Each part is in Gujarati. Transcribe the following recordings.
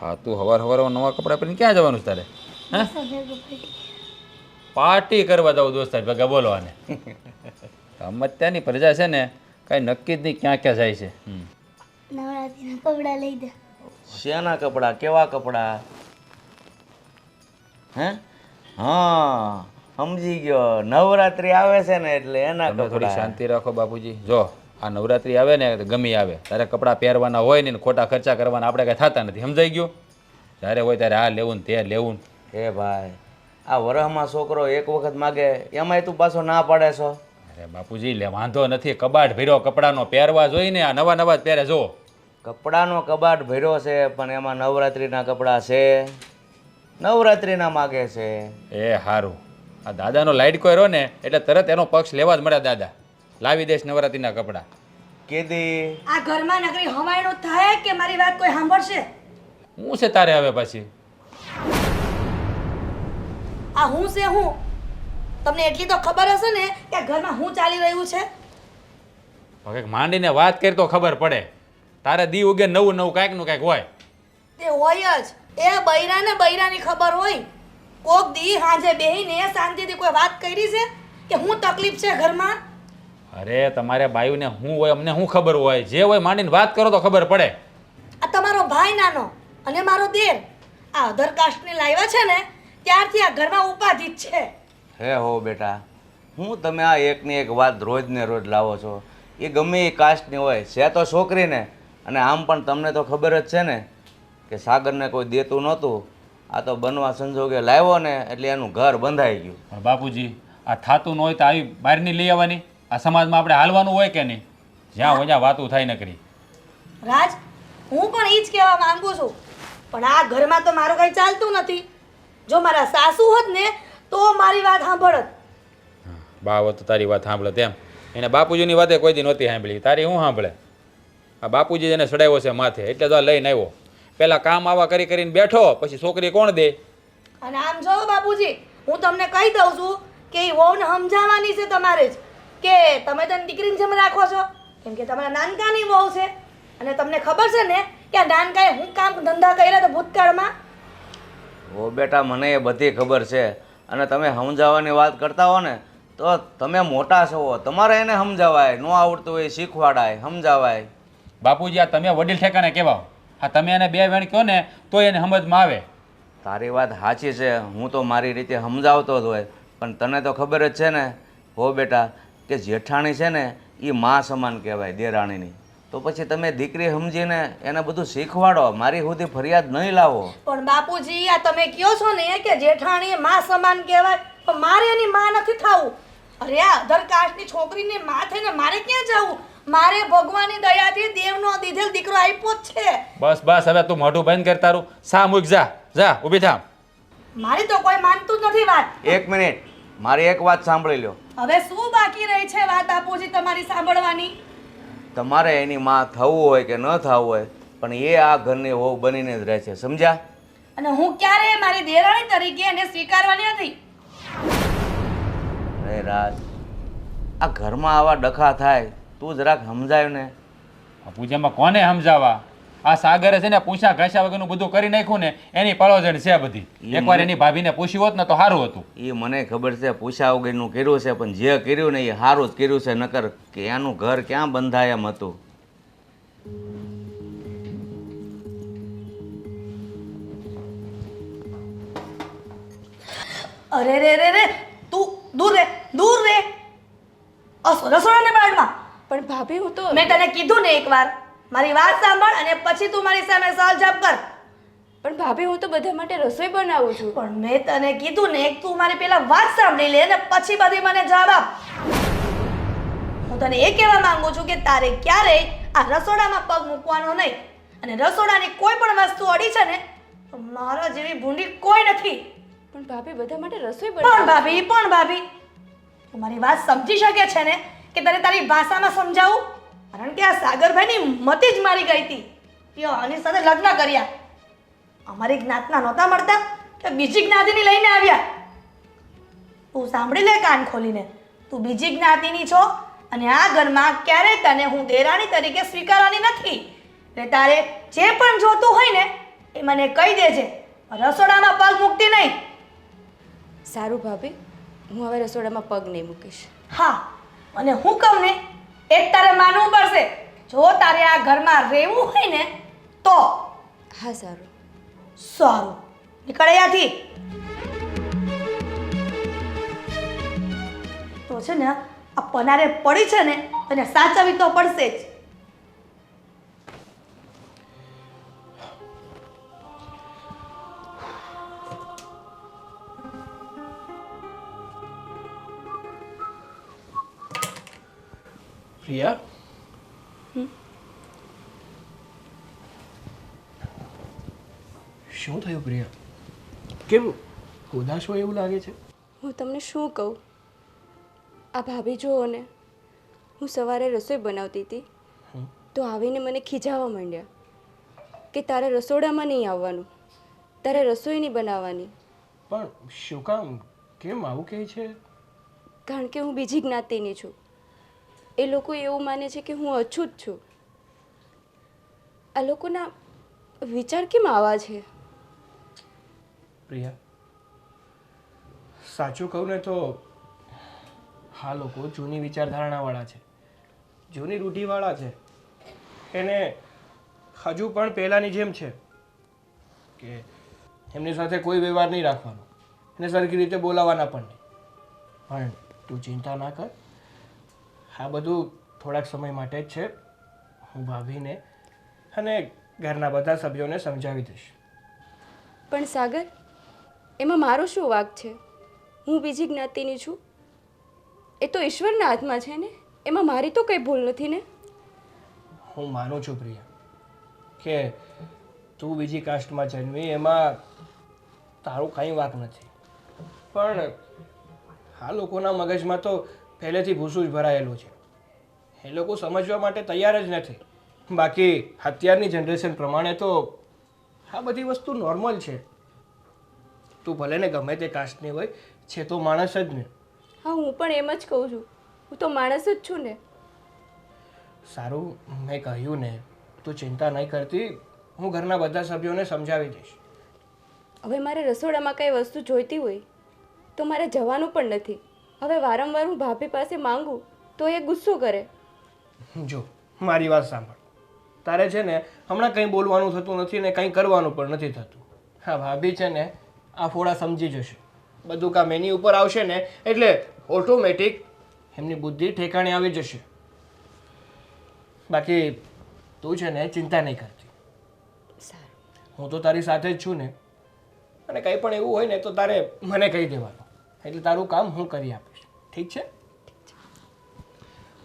હા તું હવારમાં નવા કપડાં પહેરીને ક્યાં જવાનું છે તારે? હે? પાર્ટી કરવા જાવ દોસ્તાર ભેગા બોલવાને. અત્યારની પ્રજા છે ને કાંઈ નક્કી જ નહીં ક્યાં ક્યાં જાય છે. નવરાત્રીના કપડાં લઈ દે. શેના કપડાં? કેવા કપડાં? હે? હા સમજી ગયો, નવરાત્રી આવે છે ને એટલે એના તમે થોડી કપડાં. શાંતિ રાખો બાપુજી. જો આ નવરાત્રી આવે ને ગમી આવે ત્યારે કપડાં પહેરવાના હોય ને ખોટા ખર્ચા કરવાના આપણે કાંઈ થતા નથી. સમજાઈ ગયું? જ્યારે હોય ત્યારે આ લેવું ને તે લેવું. હે ભાઈ, આ વરહમાં છોકરો એક વખત માગે એમાંય તું પાછો ના પાડે છો. અરે બાપુજી લે વાંધો નથી, કબાટ ભર્યો કપડાનો, પહેરવા જોઈને આ નવા નવા જ પહેરે. જો કપડાનો કબાટ ભર્યો છે પણ એમાં નવરાત્રિના કપડાં છે, નવરાત્રિના માગે છે. એ સારું, આ દાદાનો લાઈટ કોઈ રહ્યો ને એટલે તરત એનો પક્ષ લેવા જ મળે. દાદા લાવી દેશ નવરાત્રીના કપડાં. કીધી આ ઘરમાં નકરી હવાયણું થાય કે મારી વાત કોઈ સાંભળશે? હું છે તારે હવે પછી? આ હું છે હું? તમને એટલી તો ખબર હશે ને કે આ ઘરમાં હું ચાલી રહ્યું છે? હવે માંડીને વાત કરી તો ખબર પડે. તારે દી ઉગે નવું નવું કાંઈક નું કાંઈક હોય. તે હોય જ. એ બૈરાને બૈરાની ખબર હોય. કોક દી હાંજે બેહીને શાંતિથી કોઈ વાત કરી છે કે હું તકલીફ છે ઘરમાં? અરે તમારે બાયુને શું હોય અમને શું ખબર હોય? જે હોય માંડીને વાત કરો તો ખબર પડે. આ તમારો ભાઈ નાનો અને મારો દેર આ અધર કાસ્ટને લાવ્યા છે ને ત્યારથી આ ઘરમાં ઉપાધિ જ છે. હે હો બેટા, હું તમે આ એકની એક વાત રોજ ને રોજ લાવો છો. એ ગમે એ કાસ્ટની હોય છે તો છોકરીને. અને આમ પણ તમને તો ખબર જ છે ને કે સાગરને કોઈ દેતું નહોતું. આ તો બનવા સંજોગે લાવ્યો ને એટલે એનું ઘર બંધાઈ ગયું. પણ બાપુજી આ થાતું ન હોય તો આવી બહારની લઈ આવવાની? આ સમાજમાં આપણે હાલવાનું હોય કે નહીં? જ્યાં હોય ત્યાં વાતું થાય નકરી. રાજ, હું પણ ઈ જ કહેવા માંગુ છું, પણ આ ઘરમાં તો મારું કંઈ ચાલતું નથી. જો મારા સાસુ હોત ને તો મારી વાત સાંભળત. બા હોત તો તારી વાત સાંભળે તેમ. એને બાપુજીની વાતે કોઈ દી નહોતી સાંભળી. તારી શું સાંભળે? આ બાપુજી એને ચડાવ્યો છે માથે એટલે તો આ લઈને આવ્યો. પહેલાં કામ આવા કરી કરીને બેઠો, પછી છોકરી કોણ દે? અને આમ જો બાપુજી, હું તમને કહી દઉં છું કે એ વહુને સમજાવવાની છે તમારે જ, કે તમે તને દીકરીની જેમ રાખો છો. કેમ કે તમારા નાનકાની વહુ છે અને તમને ખબર છે ને કે આ નાનકાએ હું કામ ધંધા કર્યા તો ભૂતકાળમાં. ઓ બેટા, મને એ બધી ખબર છે. અને તમે સમજાવવાની વાત કરતા હો ને તો તમે મોટા છો, તમારે એને સમજાવાય. ન આવડતું હોય શીખવાડાય, સમજાવાય. બાપુજી આ તમે વડીલ ઠેકાને કહેવા. હા તમે એને બે વેણ કહો ને તો એને સમજમાં આવે. તારી વાત સાચી છે, હું તો મારી રીતે સમજાવતો જ હોય. પણ તને તો ખબર જ છે ને હો બેટા કે જેઠાણી છે ને એ મા સમાન કહેવાય દેરાણીની. તો પછી તમે દીકરી સમજીને એને બધું શીખવાડો, મારી સુધી ફરિયાદ નહીં લાવો. પણ બાપુજી આ તમે કહો છો ને કે જેઠાણી માં સમાન કહેવાય, પણ મારે એની માં નથી થવું. અરે આ અધર કાસ્ટની છોકરીને માં થઈને મારે ક્યાં જવું? મારે ભગવાનની દયાથી દેવનો દીધેલ દીકરો આપ્યો જ છે. બસ બસ હવે તું મોઢું બંધ કર તારું. સા મૂક, જા જા ઊભી થા. મારી તો કોઈ માનતું જ નથી વાત. એક મિનિટ, મારી એક વાત સાંભળી લો. હવે શું બાકી રહી છે વાત બાપુજી તમારી સાંભળવાની? તમારે એની માં થવું હોય કે ન થવું હોય પણ એ આ ઘરની વહુ બનીને જ રહે છે, સમજ્યા? અને હું ક્યારે મારી દેરાણી તરીકે એને સ્વીકારવાની નથી. અરે રાજ, આ ઘરમાં આવા ડખા થાય તું જરાક સમજાય ને. પૂજામાં કોને સમજાવવા? આ સાગરે છે ને પૂછા ઘાસ્યા વગરનું બધું કરી નાખ્યું ને એની પલોજણ છે બધી. એકવાર એની ભાભીને પૂછ્યું હોત ને તો સારું હતું. એ મને ખબર છે પૂછા વગરનું કર્યું છે, પણ જે કર્યું ને એ સારું જ કર્યું છે. નકર કે એનું ઘર ક્યાં બંધાય એમ હતું. અરે રે રે રે, તું દૂર રે, દૂર રે. રસોડાને બાળમાં. પણ ભાભી હું તો મેં તને કીધું ને એકવાર, મારી વાત સાંભળ અને પછી તું મારી સામે સવાલ જવાબ કર. પણ ભાભી હું તો બધા માટે રસોઈ બનાવું છું. પણ મેં તને કીધું ને તું મારી પેલા વાત સાંભળી લે અને પછી બધી મને જવાબ આપ. હું તને એ કહેવા માંગુ છું કે તારે ક્યારેય આ રસોડામાં પગ મૂકવાનો નહીં. અને રસોડાની કોઈ પણ વસ્તુ અડી છે ને તો મારા જેવી ભૂંડી કોઈ નથી. પણ ભાભી બધા માટે રસોઈ પણ ભાભી તું મારી વાત સમજી શકે છે ને કે તને તારી ભાષામાં સમજાવું? કારણ કે આ સાગરભાઈની મતી જ મારી ગઈ હતી. યો આની સાથે લગ્ન કર્યા. અમારી જ્ઞાતના નહોતા મળતા કે બીજી જ્ઞાતિની લઈને આવ્યા. તું સાંભળી લે કાન ખોલીને, તું બીજી જ્ઞાતિની છો અને આ ઘરમાં ક્યારેય તને હું દેરાણી તરીકે સ્વીકારવાની નથી. એટલે તારે જે પણ જોતું હોય ને એ મને કહી દેજે. રસોડામાં પગ મૂકતી નહીં. સારું ભાભી, હું હવે રસોડામાં પગ નહીં મૂકીશ. હા, અને હું કહું ને એ જ તારે માનવું પડશે. જો તારે આ ઘરમાં રહેવું હોય ને તો. હા સારું. સારું, નીકળ અહીંયાથી. તો છે ને આ પનારે પડી છે ને અને સાચવવી તો પડશે જ. પ્રિયા શું થયું પ્રિયા? કેમ ઉદાસ હોય એવું લાગે છે? હું તમને શું કહું, આ ભાભી જુઓ ને, હું સવારે રસોઈ બનાવતી હતી તો આવીને મને ખીજાવા માંડ્યા કે તારે રસોડામાં નહીં આવવાનું, તારે રસોઈ નહીં બનાવવાની. પણ શું કામ? કેમ આવું કહે છે? કારણ કે હું બીજી જ્ઞાતિની છું. એ લોકો એવું માને છે કે હું અછૂત છું. આ લોકોના વિચાર કેમ આવા છે? પ્રિયા, સાચું કહું ને તો હા લોકો જૂની વિચારધારણાવાળા છે, જૂની રૂઢિવાળા છે. એને હજુ પણ પહેલાંની જેમ છે કે એમની સાથે કોઈ વ્યવહાર નહીં રાખવાનો, એને સરખી રીતે બોલાવવાના પણ નહીં. પણ તું ચિંતા ના કર, આ બધું થોડાક સમય માટે જ છે. હું ભાભીને અને ઘરના બધા સભ્યોને સમજાવી દઈશ. પણ સાગર, એમાં મારો શું વાંક છે? હું બીજી જ્ઞાતિની છું, એ તો ઈશ્વરના હાથમાં છે ને, એમાં મારી તો કંઈ ભૂલ નથી ને. હું માનું છું પ્રિયા કે તું બીજી કાસ્ટમાં જન્મી એમાં તારું કંઈ વાંક નથી. પણ આ લોકોના મગજમાં તો પહેલેથી ભૂસું જ ભરાયેલું છે. એ લોકો સમજવા માટે તૈયાર જ નથી. બાકી અત્યારની જનરેશન પ્રમાણે તો આ બધી વસ્તુ નોર્મલ છે. તું ભલે ને ગમે તે કાસ્ટની હોય, છે તો માણસ જ ને. હા, હું પણ એમ જ કહું છું, હું તો માણસ જ છું ને. સારું, મેં કહ્યું ને, તું ચિંતા નહીં કરતી, હું ઘરના બધા સભ્યોને સમજાવી દઈશ. હવે મારે રસોડામાં કંઈ વસ્તુ જોઈતી હોય તો મારે જવાનું પણ નથી. હવે વારંવાર હું ભાભી પાસે માંગું તો એ ગુસ્સો કરે. જો મારી વાત સાંભળ, તારે છે ને હમણાં કંઈ બોલવાનું થતું નથી ને કંઈ કરવાનું પણ નથી થતું. હા, ભાભી છે ને આ ફોડા સમજી જશે. બધું કામ એની ઉપર આવશે ને એટલે ઓટોમેટિક એમની બુદ્ધિ ઠેકાણે આવી જશે. બાકી તું છે ને ચિંતા નહીં કરતી. સારું. હું તો તારી સાથે જ છું ને, અને કંઈ પણ એવું હોય ને તો તારે મને કહી દેવાનું, એટલે તારું કામ હું કરી આપીશ. ઠીક છે?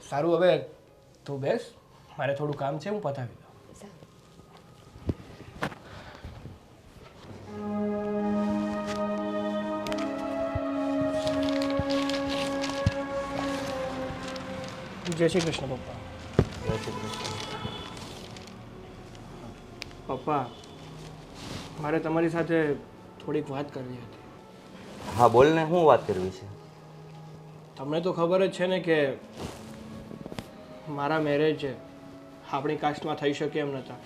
સારું, હવે તું બેસ, મારે થોડું કામ છે, હું પતાવી દઉં. સારું. જય શ્રી કૃષ્ણ પપ્પા. પપ્પા, મારે તમારી સાથે થોડીક વાત કરવી હતી. હા બોલ ને, શું વાત કરવી છે? તમને તો ખબર જ છે ને કે મારા મેરેજ આપણી કાસ્ટમાં થઈ શકે એમ નહોતા.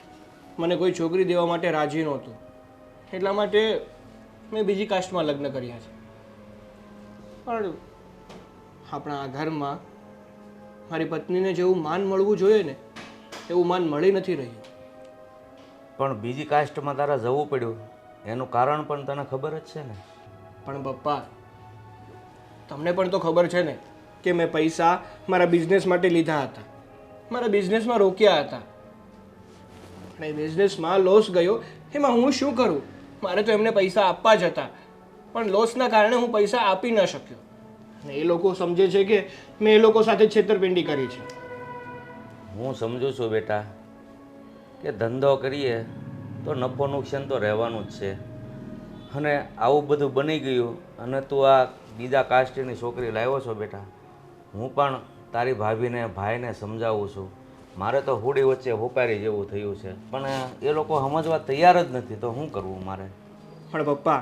મને કોઈ છોકરી દેવા માટે રાજી નહોતું, એટલા માટે મેં બીજી કાસ્ટમાં લગ્ન કર્યા છે. પણ આપણા આ ઘરમાં મારી પત્નીને જેવું માન મળવું જોઈએ ને એવું માન મળી નથી રહ્યું. પણ બીજી કાસ્ટમાં તારા જવું પડ્યું એનું કારણ પણ તને ખબર જ છે ને? પણ પપ્પા, તમને પણ તો ખબર છે ને કે મેં પૈસા મારા બિઝનેસ માટે લીધા હતા, મારા બિઝનેસમાં રોક્યા હતા. અને એ બિઝનેસમાં લોસ ગયો, એમાં હું શું કરું? મારે તો એમને પૈસા આપવા જ હતા, પણ લોસના કારણે હું પૈસા આપી ન શક્યો. અને એ લોકો સમજે છે કે મેં એ લોકો સાથે છેતરપિંડી કરી છે. હું સમજુ છું બેટા કે ધંધો કરીએ તો નફો નુકસાન તો રહેવાનું જ છે. અને આવું બધું બની ગયું અને તું આ બીજા કાસ્ટની છોકરી લાવ્યો છો બેટા. હું પણ તારી ભાભીને ભાઈને સમજાવું છું. મારે તો હુડી વચ્ચે હોપારી જેવું થયું છે, પણ એ લોકો સમજવા તૈયાર જ નથી. તો શું કરવું મારે? પણ પપ્પા,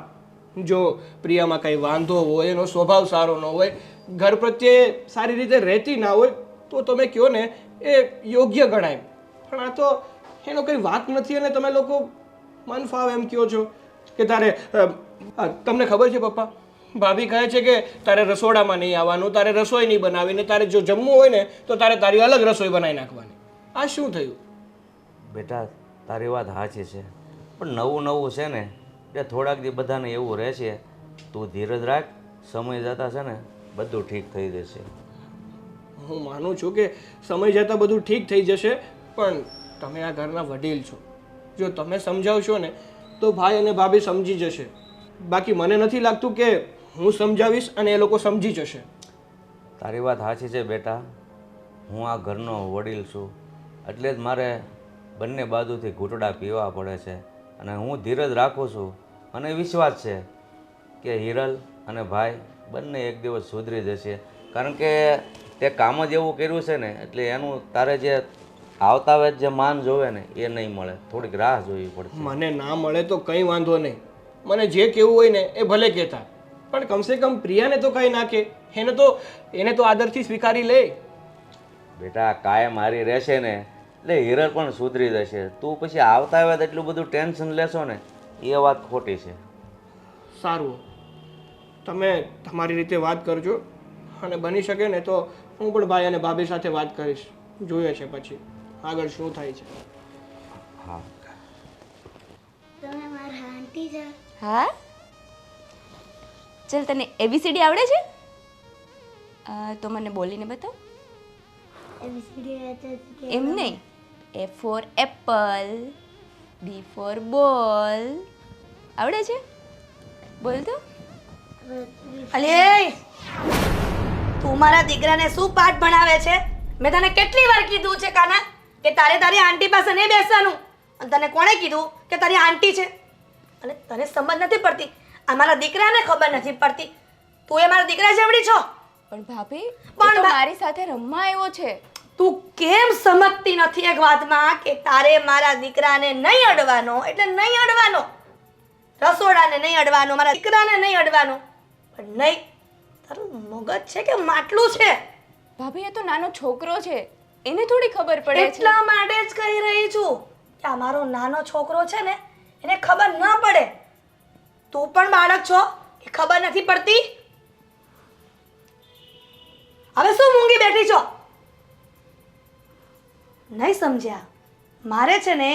જો પ્રિયામાં કંઈ વાંધો હોય, એનો સ્વભાવ સારો ન હોય, ઘર પ્રત્યે સારી રીતે રહેતી ના હોય, તો તમે કહો ને એ યોગ્ય ગણાય. પણ આ તો એનો કંઈ વાત નથી અને તમે લોકો મન ફાવ એમ કહો છો કે તારે તમને ખબર છે પપ્પા, ભાભી કહે છે કે તારે રસોડામાં નહીં આવવાનું, તારે રસોઈ નહીં બનાવીને, તારે જો જમવું હોય ને તો તારે તારી અલગ રસોઈ બનાવી નાખવાની. આ શું થયું? બેટા તારી વાત સાચી છે, પણ નવું નવું છે ને એટલે થોડાક દી બધાને એવું રહેશે. તું ધીરજ રાખ, સમય જતા છે ને બધું ઠીક થઈ જશે. હું માનું છું કે સમય જતાં બધું ઠીક થઈ જશે, પણ તમે આ ઘરના વડીલ છો. જો તમે સમજાવશો ને તો ભાઈ અને ભાભી સમજી જશે. બાકી મને નથી લાગતું કે હું સમજાવીશ અને એ લોકો સમજી જશે. તારી વાત સાચી છે બેટા, હું આ ઘરનો વડીલ છું એટલે જ મારે બંને બાજુથી ઘૂંટડા પીવા પડે છે. અને હું ધીરજ રાખું છું અને વિશ્વાસ છે કે હિરલ અને ભાઈ બંને એક દિવસ સુધરી જશે. કારણ કે તે કામ જ એવું કર્યું છે ને એટલે એનું તારે જે આવતા વેત જે માન જોવે ને એ નહીં મળે, થોડીક રાહ જોવી પડશે. મને ના મળે તો કંઈ વાંધો નહીં, મને જે કહેવું હોય ને એ ભલે કહેતા, પણ કમસે કમ પ્રિયાને તો કંઈ ના કહે. એને તો આદરથી સ્વીકારી લે. બેટા કાયમ હારી રહેશે ને એટલે હિરલ પણ સુધરી જશે. તું પછી આવતા વેત એટલું બધું ટેન્શન લેશો ને એ વાત ખોટી છે. સારું, તમે તમારી રીતે વાત કરજો અને બની શકે ને તો હું પણ ભાઈ અને ભાભી સાથે વાત કરીશ. જોઈએ છે પછી આગળ શું થાય છે. હા તમે મારા આંટી છો. હા, ચલ તને એબીસીડી આવડે છે? તો મને બોલીને બતાવ. ABCD એમ નહીં, એ ફોર એપલ, બી ફોર બોલ. આવડે છે? બોલ તો. અલે તું મારા દીકરાને શું પાઠ ભણાવે છે? મેં તને કેટલી વાર કીધું છે કાના કે તારે તારી આંટી પાસે નહીં બેસવાનું, અને તને કોણે કીધું કે તારી આંટી છે? અને તને સમજ નથી પડતી, આ મારા દીકરાને ખબર નથી પડતી. તું એ મારા દીકરા જેવડી છો. પણ ભાભી પણ પણ મારી સાથે રમવા આવ્યો છે. તું કેમ સમજતી નથી એક વાતમાં કે તારે મારા દીકરાને નહીં અડવાનો એટલે નહીં અડવાનો, રસોડાને નહીં અડવાનો, મારા દીકરાને નહીં અડવાનો. પણ નહીં, તારું મગજ છે કે માટલું છે? ભાભી એ તો નાનો છોકરો છે, એને થોડી ખબર પડે છે. એટલા માટે જ કહી રહી છું કે આ મારો નાનો છોકરો છે ને એને ખબર ના પડે. તું પણ બાળક છો, એ ખબર નથી પડતી? હવે શું મૂંગી બેઠી છો? નહીં સમજ્યા? મારે છે ને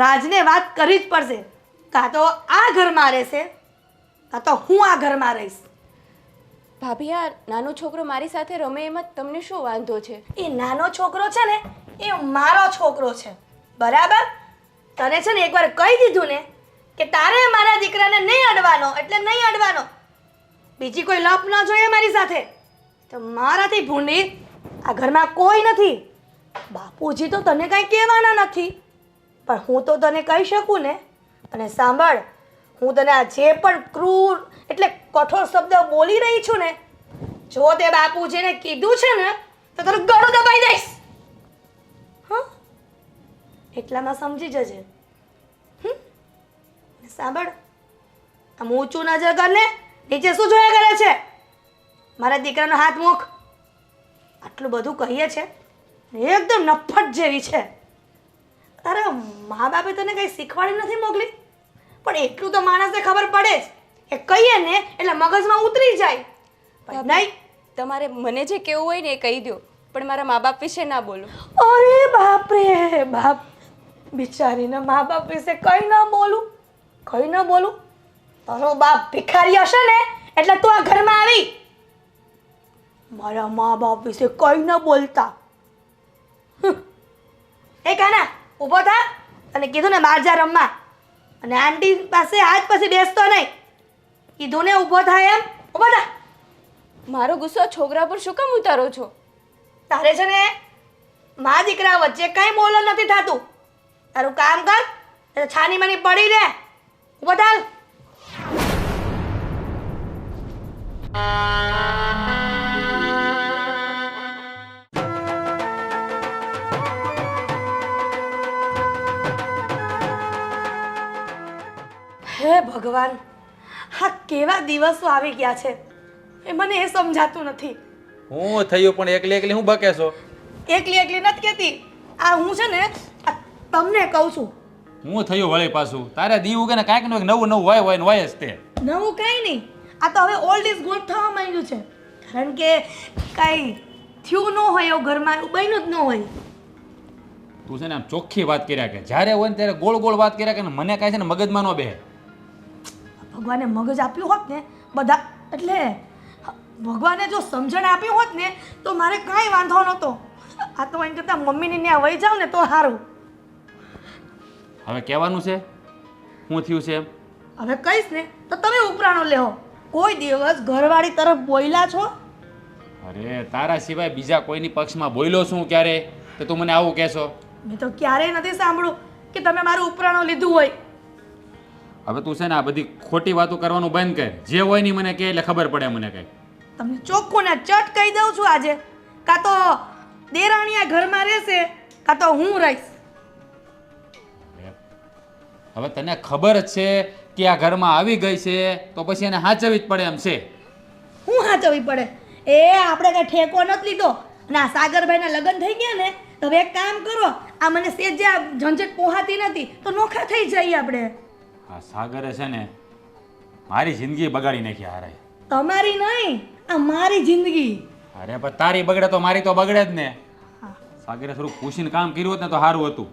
રાજને વાત કરવી જ પડશે. કાં તો આ ઘરમાં રહેશે કાં તો હું આ ઘરમાં રહીશ. ભાભી આ નાનો છોકરો મારી સાથે રમે એમાં તમને શું વાંધો છે? એ નાનો છોકરો છે ને એ મારો છોકરો છે, બરાબર? તને છે ને એકવાર કહી દીધું ને કે તારે મારા દીકરાને નહીં અડવાનો એટલે નહીં અડવાનો. બીજી કોઈ લપ ન જોઈએ મારી સાથે. તો મારાથી ભૂંડી આ ઘરમાં કોઈ નથી. બાપુજી તો તને કંઈ કહેવાના નથી, પણ હું તો તને કહી શકું ને. અને સાંભળ, હું તને આ જે પણ ક્રૂર એટલે કઠોર શબ્દ બોલી રહી છું ને, જો તે બાપુજીને કીધું છે ને તો તારું ગળું દબાઈ દઈશ. હા, એટલામાં સમજી જજે. સાંભળ, આમ ઊંચું નજર કર ને, નીચે શું જોયા કરે છે? મારા દીકરાનો હાથ મૂક. આટલું બધું કહીએ છે, એકદમ નફ્ફટ જેવી છે. તારા મા બાપે તને કંઈ શીખવાડી નથી મોકલી, પણ એટલું તો માણસને ખબર પડે જ કે કહીએ ને એટલે મગજમાં ઉતરી જાય. પણ નહીં, તમારે મને જે કહેવું હોય ને એ કહી દો, પણ મારા મા બાપ વિશે ના બોલો. અરે બાપ રે બાપ, બિચારીના મા બાપ વિશે કંઈ ના બોલું, કંઈ ના બોલું. તારો બાપ ભિખારી હશે ને એટલે તું આ ઘરમાં આવી. મારા મા બાપ વિશે કંઈ ના બોલતા. એ કાના ઊભો થા, અને કીધું ને બહાર જા રમવા, અને આંટી પાસે આજ પછી બેસતો નહીં. કીધું ને ઊભો થાય એમ, ઊભો થા. મારો ગુસ્સો છોકરા પર શું કામ ઉતારો છો? તારે છે ને મા દીકરા વચ્ચે કંઈ બોલો નથી થતું. તારું કામ કર, એટલે છાની માની પડી રે. ઊભો થાલ. હે ભગવાન, આ કેવા દિવસો આવી ગયા છે એ મને એ સમજાતું નથી. હું થયું પણ એકલી એકલી હું બકે છો? એકલી એકલી નથી કહેતી, આ હું છે ને આ તમને કહું છું હું થયું વળી પાછું તારે દી ઉગે ને કાંઈક ને નવું નવું હોય ને હોય જ તે નવું કાંઈ નહીં, આ તો હવે ઓલ્ડ ઇઝ ગોલ્ડ થવા માંડ્યું છે. કારણ કે કાંઈ થયું ન હોય એવું ઘરમાં, એવું બન્યું જ ન હોય. તું છે ને આમ ચોખ્ખી વાત કર્યા કે જ્યારે હોય ને ત્યારે ગોળ ગોળ વાત કર્યા કે મને કાંઈ છે ને મગજમાં ન બેહે. ભગવાને મગજ આપ્યું હોત ને બધા, એટલે ભગવાને જો સમજણ આપ્યું હોત ને તો મારે કાંઈ વાંધો નહોતો. આ તો એમ કરતાં મમ્મીને ત્યાં વહી જાવ ને તો સારું. હવે કહેવાનું છે શું થયું છે એમ? હવે કહીશ ને તો તમે ઉપરાણો લેવો. કોઈ દિવસ ઘરવાળી તરફ બોલ્યા છો? અરે તારા સિવાય બીજા કોઈની પક્ષમાં બોલ્યો છું ક્યારે તો તું મને આવું કહેશો? મેં તો ક્યારેય નથી સાંભળ્યું કે તમે મારું ઉપરાણો લીધું હોય. હવે તું છે ને આ બધી ખોટી વાતો કરવાનું બંધ કર. જે હોય નહીં મને કહે એટલે ખબર પડે મને કંઈ. તમને ચોખ્ખું ને ચટ કહી દઉં છું આજે, કાં તો દેરાણીયા ઘરમાં રહેશે કાં તો હું રહીશ. હવે તને ખબર જ છે કે આ ઘરમાં આવી ગઈ છે તો પછી એને હાચવવી જ પડે એમ છે. હું હાચવવી પડે? એ આપણે કઈ ઠેકો નથી લીધો. અને આ સાગરભાઈના લગ્ન થઈ ગયા ને તો હવે એક કામ કરો, આ મને સેજ આ ઝંઝટ પોહાતી નથી તો નોખા થઈ જઈએ આપણે. આ સાગરે છે ને મારી જિંદગી બગાડી નાખી હારે. તમારી નહીં, આ મારી જિંદગી. અરે પણ તારી બગડે તો મારી તો બગડે જ ને. સાગરે થોડું પૂછીને કામ કર્યું હોત ને તો સારું હતું.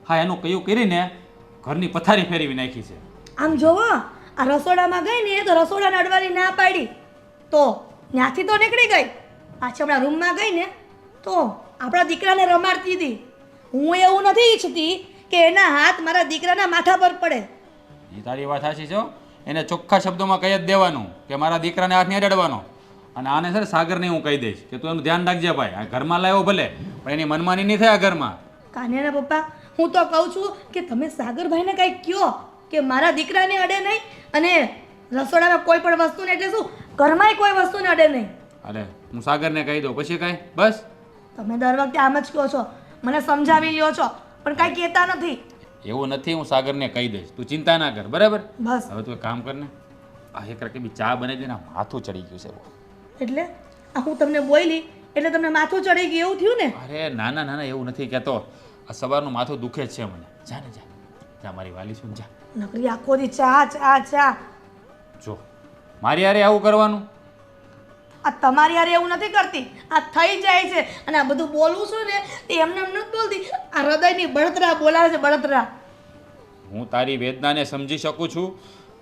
હા એનું કયું કરીને ઘરની પથારી ફેરવી નાખી છે. આમ જોવો, આ રસોડામાં ગઈ ને તો રસોડાને અડવાની ના પાડી તો ત્યાંથી તો નીકળી ગઈ. પાછી હમણાં રૂમમાં ગઈ ને તો આપણા દીકરાને રમાડતી હતી. હું એવું નથી ઈચ્છતી કે એના હાથ મારા દીકરાના માથા પર પડે. એ તારી વાત સાચી છે હો. એને ચોખ્ખા શબ્દોમાં કહી જ દેવાનું કે મારા દીકરાને હાથ નહીં અડાડવાનો. અને આને છે ને સાગરને હું કહી દઈશ કે તું એનું ધ્યાન રાખજે ભાઈ. આ ઘરમાં લાવ્યો ભલે પણ એની મનમાની નહીં થાય આ ઘરમાં. કાન્યાના પપ્પા, હું તો કહું છું કે તમે સાગરભાઈને કાંઈક કહો કે મારા દીકરાને અડે નહીં અને રસોડામાં કોઈ પણ વસ્તુને, એટલે શું ઘરમાંય કોઈ વસ્તુને અડે નહીં. અરે હું સાગરને કહી દઉં પછી કાંઈ બસ. તમે દર વખતે આમ જ કહો છો, મને સમજાવી લ્યો છો પણ કાંઈ કહેતા નથી. એવું નથી, હું સાગરને કહી દઈશ, તું ચિંતા ના કર બરાબર. બસ હવે તું એક કામ કર ને, આ એક રકમ ચા બનાવી દે ને, માથું ચડી ગયું છે બહુ. એટલે આ હું તમને બોલી એટલે તમને માથું ચડી ગયું એવું થયું ને? અરે ના ના ના ના, એવું નથી કહેતો. આ સવારનું માથું દુખે જ છે મને. જા ને જા, જા મારી વાલી સુન જા. નકરી આખો દી ચા ચા ચા. જો મારી યારે આવું કરવાનું. આ તમારી યાર એવું નથી કરતી, આ થઈ જાય છે. અને આ બધું બોલવું છું ને તે એમને એમ નથી બોલતી, આ હૃદયની બળતરા બોલાવે છે, બળતરા. હું તારી વેદનાને સમજી શકું છું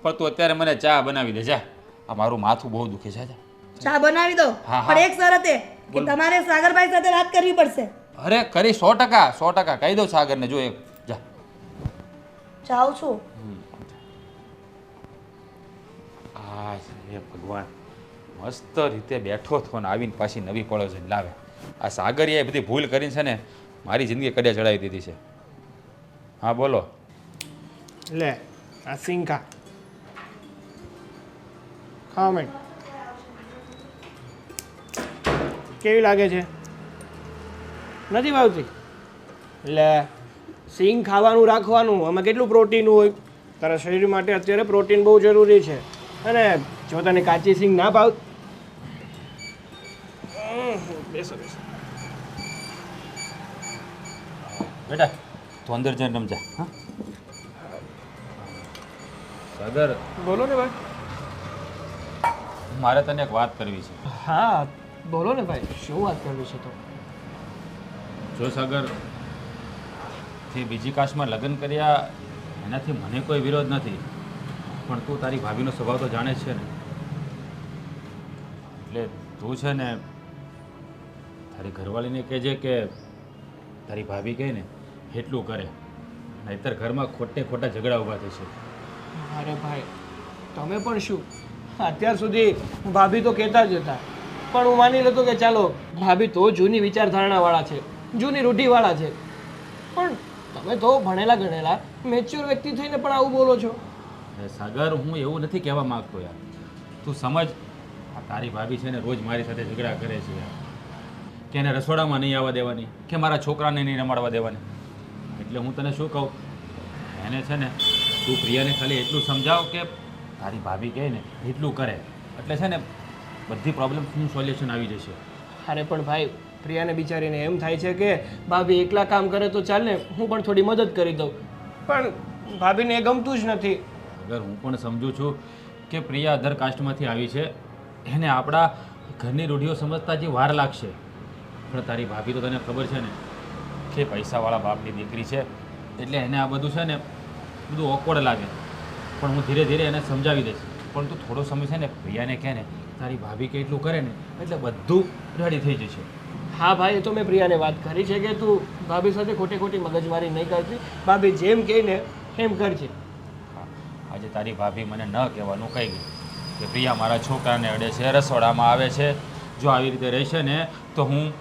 પણ તું અત્યારે મને ચા બનાવી દે જા. આ મારું માથું બહુ દુખે છે. જા ચા બનાવી દો, હા, હા. પણ એક શરતે કે તમારે સાગરભાઈ સાથે વાત કરવી પડશે. અરે કરી 100% કહી દઉં સાગરને. જો એક જા. જાઉં છું. આ હે ભગવાન, મસ્ત રીતે બેઠો થો ને આવીને પાછી નવી પળો છે લાવે. આ સાગરીએ બધી ભૂલ કરીને છે ને મારી જિંદગી કડે ચડાવી દીધી છે. હા બોલો. લે આ સિંકા ખાવા માંડ. કેવી લાગે છે? નથી ભાવતી? લે સિંગ ખાવાનું રાખવાનું, આમાં કેટલું પ્રોટીન હોય. તારા શરીર માટે અત્યારે પ્રોટીન બહુ જરૂરી છે. અને જો તને કાચી સિંગ ના ભાવ, બેસો બેસો. બેટા તું અંદર જઈને રમજા. હા સાગર, બોલો ને ભાઈ. મારે તને એક વાત કરવી છે. હા બોલો ને ભાઈ, શું વાત કરવી છે? તો જો સાગર, તે બીજી કાસ્ટમાં લગ્ન કર્યા એનાથી મને કોઈ વિરોધ નથી, પણ તું તારી ભાભીનો સ્વભાવ તો જાણે જ છે ને. એટલે તું છે ને તારી ઘરવાળીને કહેજે કે તારી ભાભી કહે ને એટલું કરે, નહીંતર ઘરમાં ખોટે ખોટા ઝઘડા ઊભા થશે. અરે ભાઈ તમે પણ શું, અત્યાર સુધી ભાભી તો કહેતા જ હતા, પણ હું માની લેતો કે ચાલો ભાભી તો જૂની વિચારધારણાવાળા છે, જૂની રૂઢિવાળા છે, પણ તમે તો ભણેલા ગણેલા મેચ્યોર વ્યક્તિ થઈને પણ આવું બોલો છો. અરે સાગર, હું એવું નથી કહેવા માંગતો યાર, તું સમજ. આ તારી ભાભી છે ને રોજ મારી સાથે ઝઘડા કરે છે યાર, કે એને રસોડામાં નહીં આવવા દેવાની, કે મારા છોકરાને નહીં રમાડવા દેવાની. એટલે હું તને શું કહું, એને છે ને તું પ્રિયાને ખાલી એટલું સમજાવ કે તારી ભાભી કહે ને એટલું કરે, એટલે છે ને બધી પ્રોબ્લેમ્સનું સોલ્યુશન આવી જશે. અરે પણ ભાઈ પ્રિયાને બિચારીને એમ થાય છે કે ભાભી એકલા કામ કરે તો ચાલે, હું પણ થોડી મદદ કરી દઉં, પણ ભાભીને એ ગમતું જ નથી. અગર હું પણ સમજુ છું કે પ્રિયા અધર કાસ્ટમાંથી આવી છે, એને આપણા ઘરની રૂઢિઓ સમજતા જે વાર લાગશે, પણ તારી ભાભી તો તને ખબર છે ને કે પૈસાવાળા બાપની દીકરી છે, એટલે એને આ બધું છે ને બધું ઓકવર્ડ લાગે. પણ હું ધીરે ધીરે એને સમજાવી દઈશ. પણ તું થોડો સમય છે ને પ્રિયાને કહે ને તારી ભાભી કે એટલું કરે ને એટલે બધું રેડી થઈ જશે. હા ભાઈ, એ તો મેં પ્રિયાને વાત કરી છે કે તું ભાભી સાથે ખોટી ખોટી મગજમારી નહીં કરતી. ભાભી જેમ કહે ને એમ કરજે. હા, આજે તારી ભાભી મને ન કહેવાનું કહી ગઈ કે પ્રિયા મારા છોકરાને અડે છે, રસોડામાં આવે છે. જો આવી રીતે રહેશે ને તો હું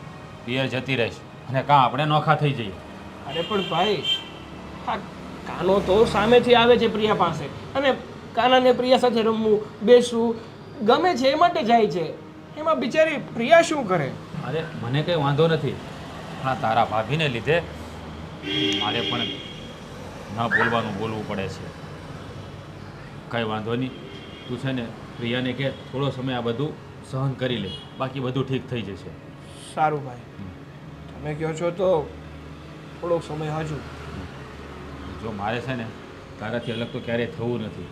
પિયર જતી રહીશ અને કાં આપણે નોખા થઈ જઈએ. અરે પણ ભાઈ, હા, કાનો તો સામેથી આવે છે પ્રિયા પાસે, અને કાનાને પ્રિયા સાથે રમવું, બેસવું ગમે છે એ માટે જાય છે. એમાં બિચારી પ્રિયા શું કરે? અરે મને કંઈ વાંધો નથી, પણ તારા ભાભીને લીધે મારે પણ ન બોલવું પડે છે. કંઈ વાંધો નહીં, તું છે ને પ્રિયાને કે થોડો સમય આ બધું સહન કરી લે, બાકી બધું ઠીક થઈ જશે. સારું ભાઈ, તમે કહો છો તો થોડોક સમય હજુ. જો મારે છે ને તારાથી અલગ તો ક્યારેય થવું નથી.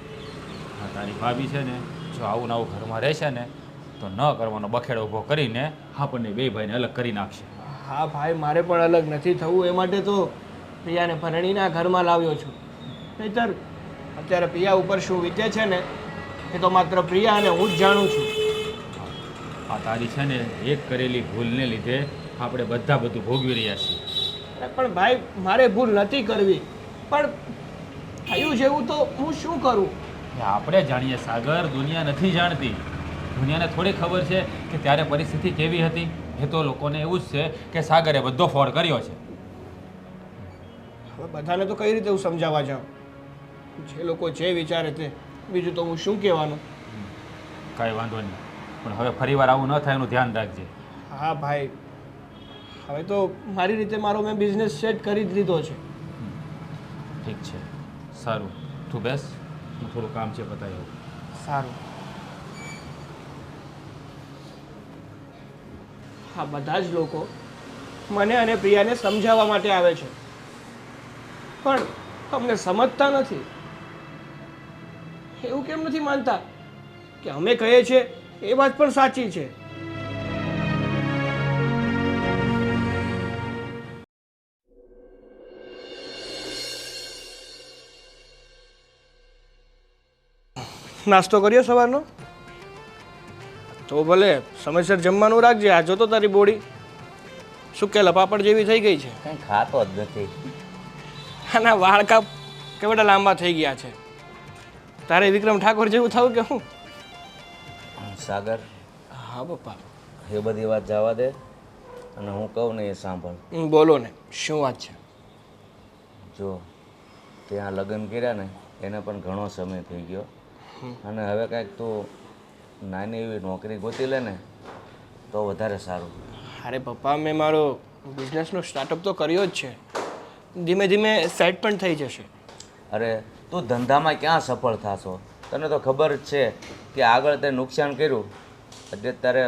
હા, તારી ભાભી છે ને જો આવું ને આવું ઘરમાં રહેશે ને તો ન કરવાનો બખેડો ઊભો કરીને આપણને બે ભાઈને અલગ કરી નાખશે. હા ભાઈ, મારે પણ અલગ નથી થવું, એ માટે તો પ્રિયાને પરણીના ઘરમાં લાવ્યો છું. નહીંતર અત્યારે પ્રિયા ઉપર શું વીતે છે ને એ તો માત્ર પ્રિયા અને હું જ જાણું છું. આ તારી છે ને એક કરેલી ભૂલને લીધે આપણે બધા બધું ભોગવી રહ્યા છીએ. અરે પણ ભાઈ, મારે ભૂલ નથી કરવી, પણ થયું જેવું તો હું શું કરું? એ આપણે જાણીએ સાગર, દુનિયા નથી જાણતી. દુનિયાને થોડી ખબર છે કે ત્યારે પરિસ્થિતિ કેવી હતી. એ તો લોકોને એવું જ છે કે સાગરે બધો ફોડ કર્યો છે. હવે બધાને તો કઈ રીતે હું સમજાવવા જાઉં? જે લોકો જે વિચારે તે, બીજું તો હું શું કહેવાનું? કાંઈ વાંધો નહીં, પણ હવે ફરીવાર આવું ન થાય એનું ધ્યાન રાખજે. હા ભાઈ, હવે તો મારી રીતે મારો મેં બિઝનેસ સેટ કરી જ લીધો છે. ઠીક છે, સારું, તું બેસ, હું થોડું કામ છે પતાવી આવું. સારું. હા, બધા જ લોકો મને અને પ્રિયાને સમજાવવા માટે આવે છે, પણ અમને સમજતા નથી. એવું કેમ નથી માનતા કે અમે કહીએ છીએ એ વાત પણ સાચી છે? નાસ્તો કર્યો સવારનો? તો ભલે સમયસર જમવાનું રાખજે. આ જોતો તારી બોડી સુકેલા પાપડ જેવી થઈ ગઈ છે. કંઈ ખાતો જ નથી. આના વાળ કાપ કેવડા લાંબા થઈ ગયા છે. તારે વિક્રમ ઠાકોર જેવું થવું કે હું? સાગર, હા પપ્પા. એ બધી વાત જવા દે અને હું કહું ને એ સાંભળ. બોલો ને, શું વાત છે? જો ત્યાં લગ્ન કર્યા ને એને પણ ઘણો સમય થઈ ગયો, અને હવે કાંઈક તું નાની એવી નોકરી ગોતી લે ને તો વધારે સારું. અરે પપ્પા, મેં મારો બિઝનેસનો સ્ટાર્ટઅપ તો કર્યો જ છે. ધીમે ધીમે સેટ પણ થઈ જશે. અરે તું ધંધામાં ક્યાં સફળ થશો? તને તો ખબર જ છે કે આગળ તે નુકસાન કર્યું એટલે તારે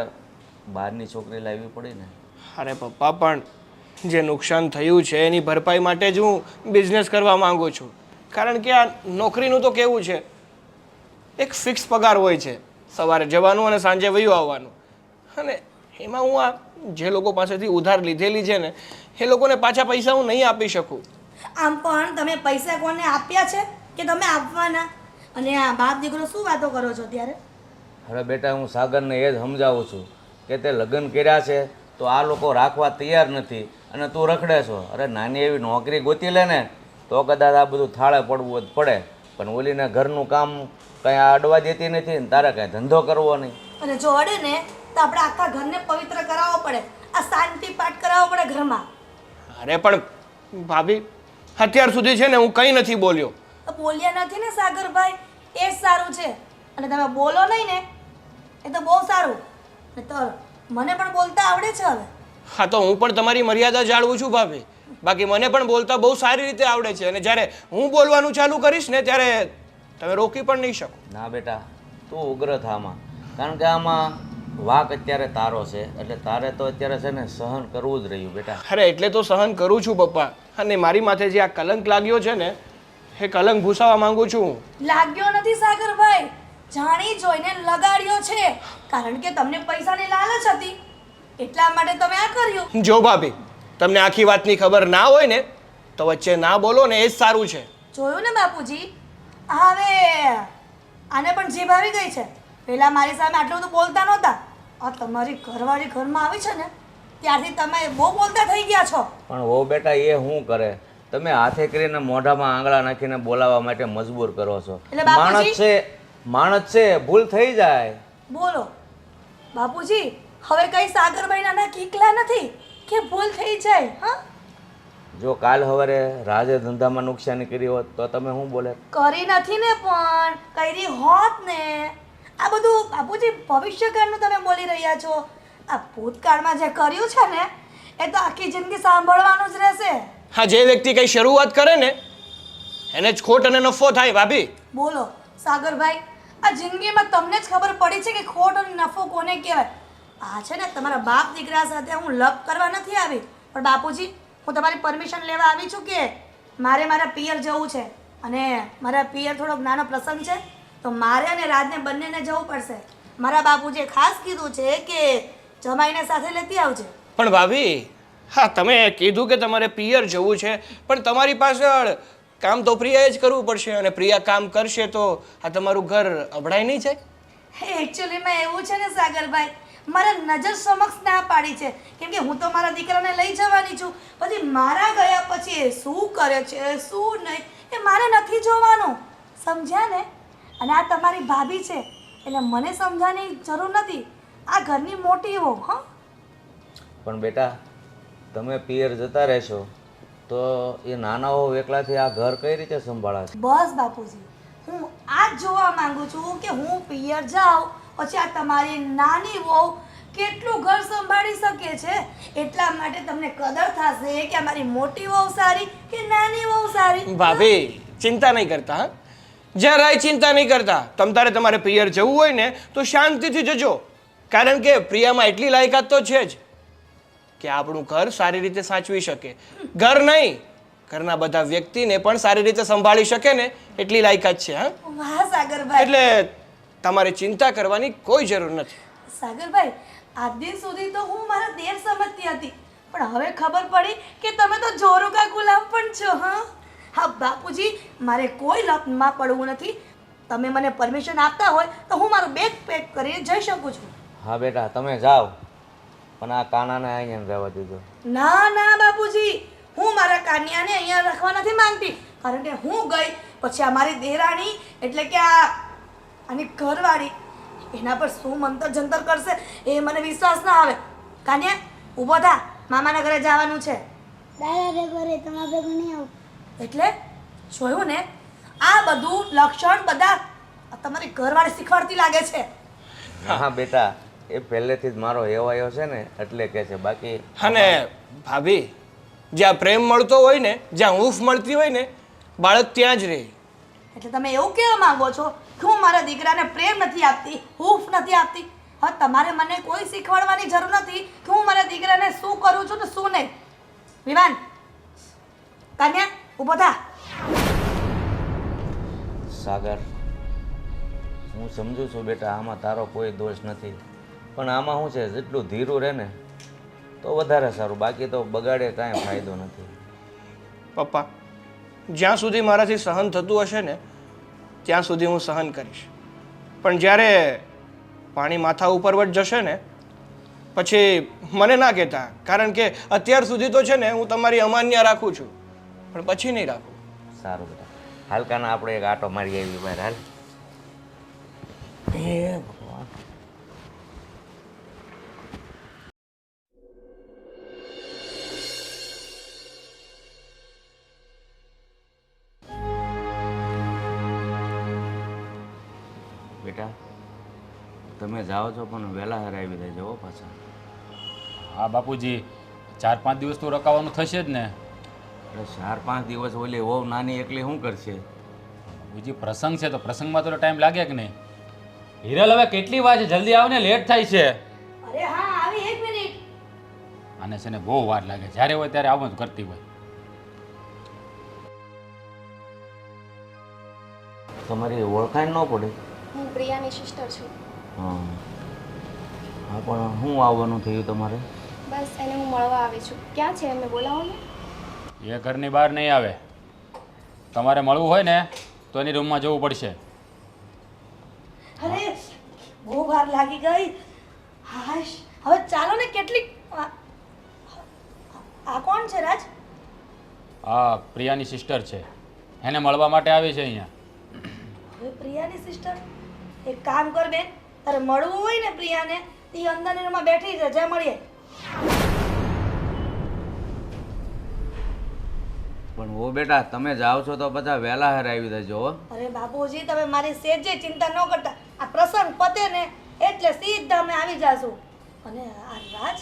બહારની છોકરી લાવવી પડી ને. અરે પપ્પા, પણ જે નુકસાન થયું છે એની ભરપાઈ માટે જ હું બિઝનેસ કરવા માંગુ છું. કારણ કે આ નોકરીનું તો કેવું છે, એક ફિક્સ પગાર હોય છે, સવારે જવાનું અને સાંજે વયું આવવાનું. અને એમાં હું આ જે લોકો પાસેથી ઉધાર લીધેલી છે ને એ લોકોને પાછા પૈસા હું નહીં આપી શકું. આમ પણ તમે પૈસા કોને આપ્યા છે કે તમે આપવાના? અને આ બાપ દીકરો શું વાતો કરો છો ત્યારે? અરે બેટા, હું સાગરને એ જ સમજાવું છું કે તે લગ્ન કર્યા છે તો આ લોકો રાખવા તૈયાર નથી અને તું રખડે છો. અરે નાની એવી નોકરી ગોતી લે ને તો કદાચ આ બધું થાળે પડવું જ પડે, પણ ઓલીને ઘરનું કામ કંઈ અડવા દેતી નથી ને તારે કાંઈ ધંધો કરવો નહીં. અને જો અડે ને તો આપણે આખા ઘરને પવિત્ર કરાવવો પડે, આ શાંતિ પાઠ કરાવવો પડે ઘરમાં. અરે પણ ભાભી, અત્યાર સુધી છે ને હું કંઈ નથી બોલ્યો. બોલ્યા નથી ને સાગરભાઈ, એ જ સારું છે. અને તમે બોલો નહીં ને એ તો બહુ સારું. ને તો મને પણ બોલતા આવડે છે હવે. હા, તો હું પણ તમારી મર્યાદા જાળવું છું ભાભી. બાકી મને પણ બોલતા બહુ સારી રીતે આવડે છે, અને જ્યારે હું બોલવાનું ચાલુ કરીશ ને ત્યારે તમે રોકી પણ નહીં શકો. ના બેટા, તું ઉગ્ર થામાં, કારણ કે આમાં વાક અત્યારે તારો છે એટલે તારે તો અત્યારે છે ને સહન કરવું જ રહ્યું બેટા. અરે એટલે તો સહન કરું છું પપ્પા. અને મારી માથે જે આ કલંક લાગ્યો છે ને એ કલંક ભૂસાવા માંગુ છું. લાગ્યો નથી સાગરભાઈ, જાણી જોઈને લગાડ્યો છે. કારણ કે તમને પૈસાની લાલચ હતી એટલા માટે તમે આ કર્યું. જો ભાભી, તમને આખી વાતની ખબર ના હોય ને તો વચ્ચે ના બોલો ને, એ જ સારું છે. જોયું ને બાપુજી, હવે આને પણ જીભ આવી ગઈ છે. પહેલા મારી સામે આટલું બધું બોલતા નહોતા. આ તમારી ઘરવાળી ઘરમાં આવી છે ને ત્યારથી તમે બહુ બોલતા થઈ ગયા છો. પણ વહુ બેટા એ શું કરે? તમે હાથે કરીને મોઢામાં આંગળા નાખીને બોલાવવા માટે મજબૂર કરો છો. એટલે બાપુજી- માણસ છે, ભૂલ થઈ જાય. બોલો બાપુજી, હવે કઈ સાગરભાઈના ના કીકલા નથી કે ભૂલ થઈ જાય. હા, જો કાલ સવારે રાજે ધંધામાં નુકસાની કરી હોત તો તમે શું બોલે? કરી નથી ને, પણ કરી હોત ને. આ બધું બાપુજી ભવિષ્યકાળનું તમે બોલી રહ્યા છો. આ ભૂતકાળમાં જે કર્યું છે ને એ તો આખી જિંદગી સાંભળવાનું જ રહેશે. હા, જે વ્યક્તિ કઈ શરૂઆત કરે ને એને જ ખોટ અને નફો થાય ભાભી. બોલો સાગરભાઈ, આ જિંદગીમાં તમને જ ખબર પડી છે કે ખોટ અને નફો કોને કહેવાય. આ છે ને તમારા બાપ દીકરા સાથે હું લપ કરવા નથી આવી, પણ બાપુજી હું તમારી પરમિશન લેવા આવી છું કે મારે મારા પિયર જવું છે અને મારા પિયર થોડોક નાનો પ્રસંગ છે તો મારે અને રાજને બંનેને જવું પડશે. મારા બાપુજીએ ખાસ કીધું છે કે જમાઈને સાથે લેતી આવજે. પણ ભાભી, હા તમે કીધું કે તમારે પિયર જવું છે, પણ તમારી પાછળ કામ તો પ્રિયાએ જ કરવું પડશે અને પ્રિયા કામ કરશે તો આ તમારું ઘર અભડાય નહીં જાય. એકચ્યુઅલીમાં એવું છે ને સાગરભાઈ, મારા નજર સમક્ષ ના પાડી છે કેમ કે હું તો મારા દીકરાને લઈ જવાની છું. પછી મારા ગયા પછી એ શું કરે છે શું નહીં એ મારે નથી જોવાનું. સમજ્યા ને? અને આ તમારી ભાભી છે એટલે મને સમજાવવાની જરૂર નથી. આ ઘરની મોટી વહુ. હા, પણ બેટા તમે પિયર જતા રહેશો તો એ નાના હોવ એકલાથી આ ઘર કઈ રીતે સંભાળાશે? બસ બાપુજી, હું આ જ જોવા માંગુ છું કે હું પિયર જાઉં પછી આ તમારી નાની વહુ કેટલું ઘર સંભાળી શકે છે. એટલા માટે તમને કદર થશે કે અમારી મોટી વહુ સારી કે નાની વહુ સારી. ભાભી ચિંતા નહીં કરતા. હા, જરાય ચિંતા નહીં કરતા. તમતારે તમારે પિયર જવું હોય ને તો શાંતિથી જજો, કારણ કે પ્રિયામાં એટલી લાયકાત તો છે જ કે આપણું ઘર સારી રીતે સાચવી શકે. ઘર નહીં, ઘરના બધા વ્યક્તિને પણ સારી રીતે સંભાળી શકે ને એટલી લાયકાત છે. હા, વાહ સાગરભાઈ. એટલે તમારે ચિંતા કરવાની કોઈ જરૂર નથી. સાગરભાઈ, આજ દિન સુધી તો હું મારા દેર સમજતી હતી, પણ હવે ખબર પડી કે તમે તો જોરુકા ગુલામ પણ છો. હા હા બાપુજી, મારે કોઈ લપમાં પડવું નથી. તમે મને પરમિશન આપતા હોય તો હું મારું બેગ પેક કરીને જઈ શકું છું. હા બેટા તમે જાઓ, પણ આ કાનાને અહીંયા રહેવા દીધો. ના ના બાપુજી, હું મારા કાન્યાને અહીંયા રાખવા નથી માંગતી. કારણ કે હું ગઈ પછી અમારી દેરાણી એટલે કે આની ઘરવાળી એના પર શું મંતર જંતર કરશે એ મને વિશ્વાસ ના આવે. કાન્યા ઊભો થા, મામાના ઘરે જવાનું છે. દાદા રે ઘરે તમારા ભેગું નહીં આવું. એટલે જોયું ને, આ બધું લક્ષણ બધા તમારી ઘરવાળી શીખવાડતી લાગે છે. હા બેટા, એ પહેલેથી જ મારો હેવાયો છે ને એટલે કે છે, બાકી અને ભાભી, જ્યાં પ્રેમ મળતો હોય ને, જ્યાં હૂંફ મળતી હોય ને, બાળક ત્યાં જ રહે. એટલે તમે એવું કહેવા માંગો છો કે હું મારા દીકરાને પ્રેમ નથી આપતી, હૂંફ નથી આપતી? હવે તમારે મને કોઈ શીખવાડવાની જરૂર નથી કે હું મારા દીકરાને શું કરું છું ને શું નહીં. વિવાન, કન્યા ઊભો થા. સાગર, હું સમજુ છું બેટા આમાં તારો કોઈ દોષ નથી, પણ આમાં શું છે જેટલું ધીરું રહે ને તો વધારે સારું, બાકી તો બગાડે કાંઈ ફાયદો નથી. પપ્પા, જ્યાં સુધી મારાથી સહન થતું હશે ને ત્યાં સુધી હું સહન કરીશ, પણ જ્યારે પાણી માથા ઉપરવટ જશે ને પછી મને ના કહેતા, કારણ કે અત્યાર સુધી તો છે ને હું તમારી અમાન્ય રાખું છું, પણ પછી નહીં રાખું. સારું બેટા, હાલકાના આપણે એક આટો મારી આવી બહાર. હાલ. હે ભગવાન. બેટા તમે જાઓ છો પણ વહેલા હરાવી દેજો હો પાછા. હા બાપુજી, 4-5 દિવસ તો રોકાવાનું થશે જ ને. એટલે 4-5 દિવસ ઓલી વહુ નાની એકલી શું કરશે? બાપુજી પ્રસંગ છે તો પ્રસંગમાં તો ટાઈમ લાગે કે નહીં? હિરલ હવે કેટલી વાર છે, જલ્દી આવ ને, લેટ થાય છે. અરે હા, આવી 1 મિનિટ. આને છે ને બહુ વાર લાગે, જ્યારે હોય ત્યારે આવવાનું કરતી હોય. તમારી ઓળખાણ ન પડી? હું પ્રિયાની સિસ્ટર છું. હા હા, પણ શું આવવાનું થયું તમારે? બસ એને હું મળવા આવી છું. ક્યાં છે એમને બોલાવો ને. એ ઘરની બહાર નહીં આવે. તમારે મળવું હોય ને તો એની રૂમમાં જવું પડશે. અરે બહુ વાર લાગી ગઈ. હાશ, હવે ચાલો ને. કેટલીક આ કોણ છે રાજ? આ પ્રિયાની સિસ્ટર છે, એને મળવા માટે આવી છે અહીંયા. હવે પ્રિયાની સિસ્ટર? એક કામ કર બેન, તારે મળવું હોય ને પ્રિયાને, તે અંદરની રૂમમાં બેઠી છે, જા મળીએ. પણ ઓ બેટા, તમે જાઓ છો તો બધા વહેલા હેર આવી જજો હો. અરે બાપુજી, તમે મારી સેજે ચિંતા ન કરતા. આ પ્રસંગ પતે ને એટલે સીધા અમે આવી જાશું. અને આ રાજ,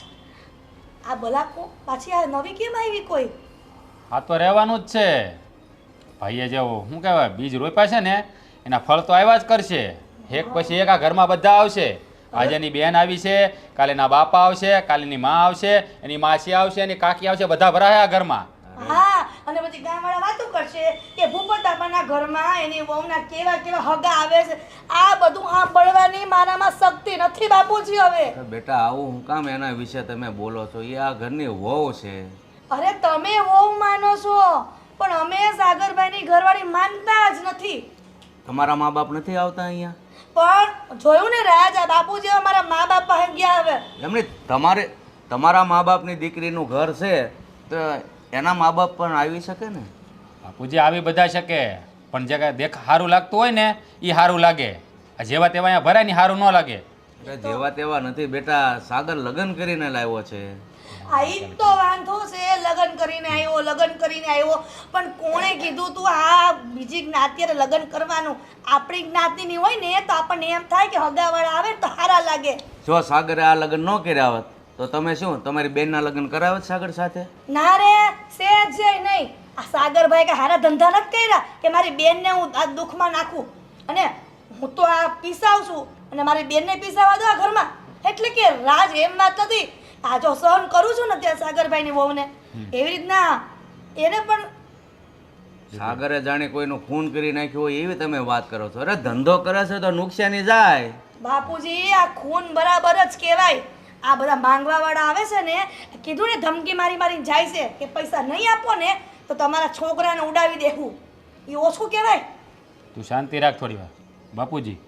આ બલાકો પાછી આ નવી કેમ આવી કોઈ? આ તો રહેવાનું જ છે. ભાઈએ જેવો શું કહેવાય બીજ રોપ્યા છે ને એના ફળ તો આવ્યા જ કરશે. એક પછી એક આ ઘરમાં બધા આવશે. આજે એની બેન આવી છે, કાલે એના બાપા આવશે, કાલે એની માં આવશે, એની માસી આવશે, એની કાકી આવશે, બધા ભરાય આ ઘરમાં. હા, અને પછી ગામવાળા વાતો કરશે કે ભૂપતાપાના ઘરમાં એની વહુના કેવા કેવા હગા આવે છે. આ બધું સાંભળવાની મારામાં શક્તિ નથી બાપુજી હવે. બેટા, આવું હું કામ એના વિશે તમે બોલો છો? એ આ ઘરની વહુ છે. અરે તમે વહુ માનો છો, પણ અમે સાગરભાઈની ઘરવાળી માનતા જ નથી. તમારા મા બાપ નથી આવતા અહીંયા? પણ જોયું ને રાજ, આ બાપુજી અમારા મા બાપ પાસે ગયા હવે. એમની તમારા મા બાપની દીકરીનું ઘર છે તો એના મા બાપ પણ આવી શકે ને? બાપુજી આવી બધા શકે, પણ જે કાંઈ દેખ સારું લાગતું હોય ને એ સારું લાગે. આ જેવા તેવા અહીંયા ભરાય ને સારું ન લાગે. એટલે જેવા તેવા નથી બેટા, સાગર લગ્ન કરીને લાવ્યો છે. આ ઈ જ તો વાંધો છે. લગ્ન કરીને આવ્યો, પણ કોણે કીધું તું આ બીજી જ્ઞાતિએ લગ્ન કરવાનું? આપણી જ્ઞાતિની હોય ને તો આપણને એમ થાય કે હગાવાળા આવે તો સારા લાગે. જો સાગરે આ લગ્ન ન કર્યા હોત તો તમે શું તમારી બેનના લગ્ન કરાવત સાગર સાથે? ના રે, સેજ નહીં. આ સાગરભાઈ કે હારા ધંધા નથી કર્યા કે મારી બેનને હું આ દુઃખમાં નાખું. અને હું તો આ પીસાવ છું અને મારી બેનને પીસાવા દો આ ઘરમાં. એટલે કે રાજ એમ વાત નથી. આ જો સહન કરું છું ને ત્યાં સાગરભાઈની વહુને, એવી રીતના એને પણ સાગરે જાણે કોઈનું ખૂન કરી નાખ્યું હોય એવી તમે વાત કરો છો. અરે ધંધો કરે છે તો નુકસાની જાય. બાપુજી, આ ખૂન બરાબર જ કહેવાય. આ બધા માંગવા વાળા આવે છે ને, કીધું ને ધમકી મારીને જાય છે કે પૈસા નહીં આપો ને તો તમારા છોકરાને ઉડાવી દેવું. એ ઓછું કહેવાય? તું શાંતિ રાખ થોડી વાર. બાપુજી,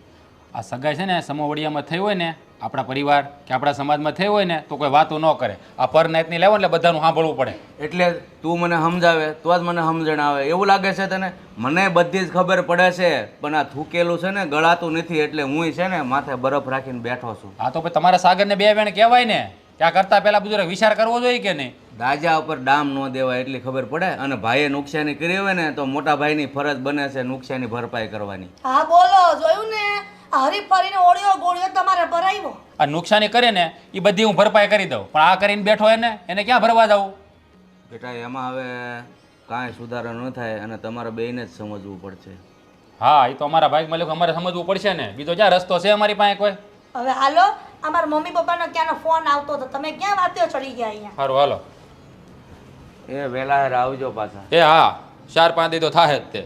આ સગાઈ છે ને સમોવડિયામાં થઈ હોય ને, આપણા પરિવાર કે આપણા સમાજમાં થઈ હોય ને તો કોઈ વાતો ન કરે. આ પર નાઈટની લેવો એટલે બધાનું સાંભળવું પડે. એટલે તું મને સમજાવે તો જ મને સમજણ આવે એવું લાગે છે તને? મને બધી જ ખબર પડે છે, પણ આ થૂકેલું છે ને ગળાતું નથી એટલે હું છે ને માથે બરફ રાખીને બેઠો છું. આ તો પછી તમારા સાગરને બે વેણ કહેવાય ને. ત્યાં કરતાં પહેલાં બધું વિચાર કરવો જોઈએ કે નહીં? દાજા ઉપર ડામ ન દેવાય એટલી ખબર પડે. અને ભાઈએ નુકસાની કરી હોય ને તો મોટા ભાઈની ફરજ બને છે નુકસાની ભરપાઈ કરવાની. હા બોલો, જોયું ને? આ હરીફરીને ઓળ્યો ગોળ્યો તમારે ભરાવ્યો. આ નુકસાની કરે ને એ બધી હું ભરપાઈ કરી દઉં, પણ આ કરીને બેઠો એને ક્યાં ભરવા દઉં? બેટા, એમાં હવે કાંઈ સુધારો ન થાય અને તમારે બેયને જ સમજવું પડશે. હા, એ તો અમારા ભાઈ મળ્યું અમારે સમજવું પડશે ને. બીજો ક્યાં રસ્તો છે અમારી પાસે કોઈ? હવે હાલો, અમારા મમ્મી પપ્પાનો ક્યાંનો ફોન આવતો હતો, તમે ક્યાં વાત્યો ચડી ગયા અહીંયા? સારું હાલો. એ વહેલા હેર આવજો પાછા. એ હા, 4-5 દી તો થાય જ તે.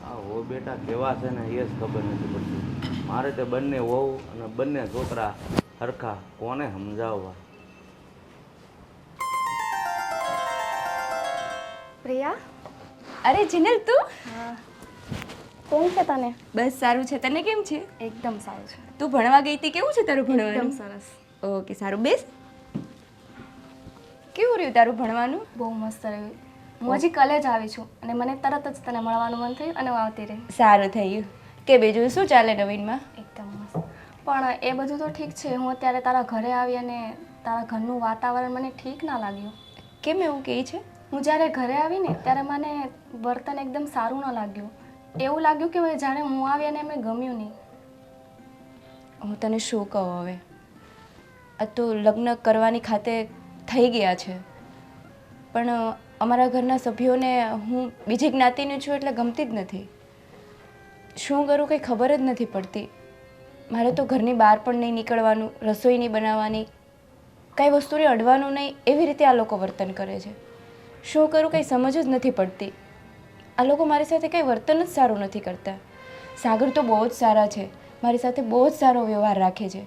હા હો બેટા, કેવા છે ને એ જ ખબર નથી પડતી. મારે તે બંને વહુ અને બંને છોકરા હરખા કોને સમજાવવા? પ્રિયા, અરે જીનલ તું? કેમ છે તને? બસ સારું છે. તને કેમ છે? એકદમ સારું છે. તું ભણવા ગઈ હતી, કેવું છે તારું ભણવાનું? એકદમ સરસ. ઓકે, સારું. બેસ. કેવું રહ્યું તારું ભણવાનું? બહુ મસ્ત રહ્યું. હું હજી કલેજ આવી છું અને મને તરત જ તને મળવાનું મન થયું અને હું આવતી રહી. સારું થયું. કે બીજું શું ચાલે નવીનમાં? એકદમ મસ્ત. પણ એ બધું તો ઠીક છે. હું અત્યારે તારા ઘરે આવી અને તારા ઘરનું વાતાવરણ મને ઠીક ના લાગ્યું. કેમ એવું કહે છે? હું જ્યારે ઘરે આવી ને ત્યારે મને વર્તન એકદમ સારું ન લાગ્યું. એવું લાગ્યું કે જાણે હું આવી અને એમને ગમ્યું નહીં. હું તને શું કહું હવે? આ તો લગ્ન કરવાની ખાતે થઈ ગયા છે, પણ અમારા ઘરના સભ્યોને હું બીજી જ્ઞાતિની છું એટલે ગમતી જ નથી. શું કરું કંઈ ખબર જ નથી પડતી. મારે તો ઘરની બહાર પણ નહીં નીકળવાનું, રસોઈ નહીં બનાવવાની, કાંઈ વસ્તુને અડવાનું નહીં, એવી રીતે આ લોકો વર્તન કરે છે. શું કરું કંઈ સમજ જ નથી પડતી. આ લોકો મારી સાથે કંઈ વર્તન જ સારું નથી કરતા. સાગર તો બહુ જ સારા છે, મારી સાથે બહુ જ સારો વ્યવહાર રાખે છે,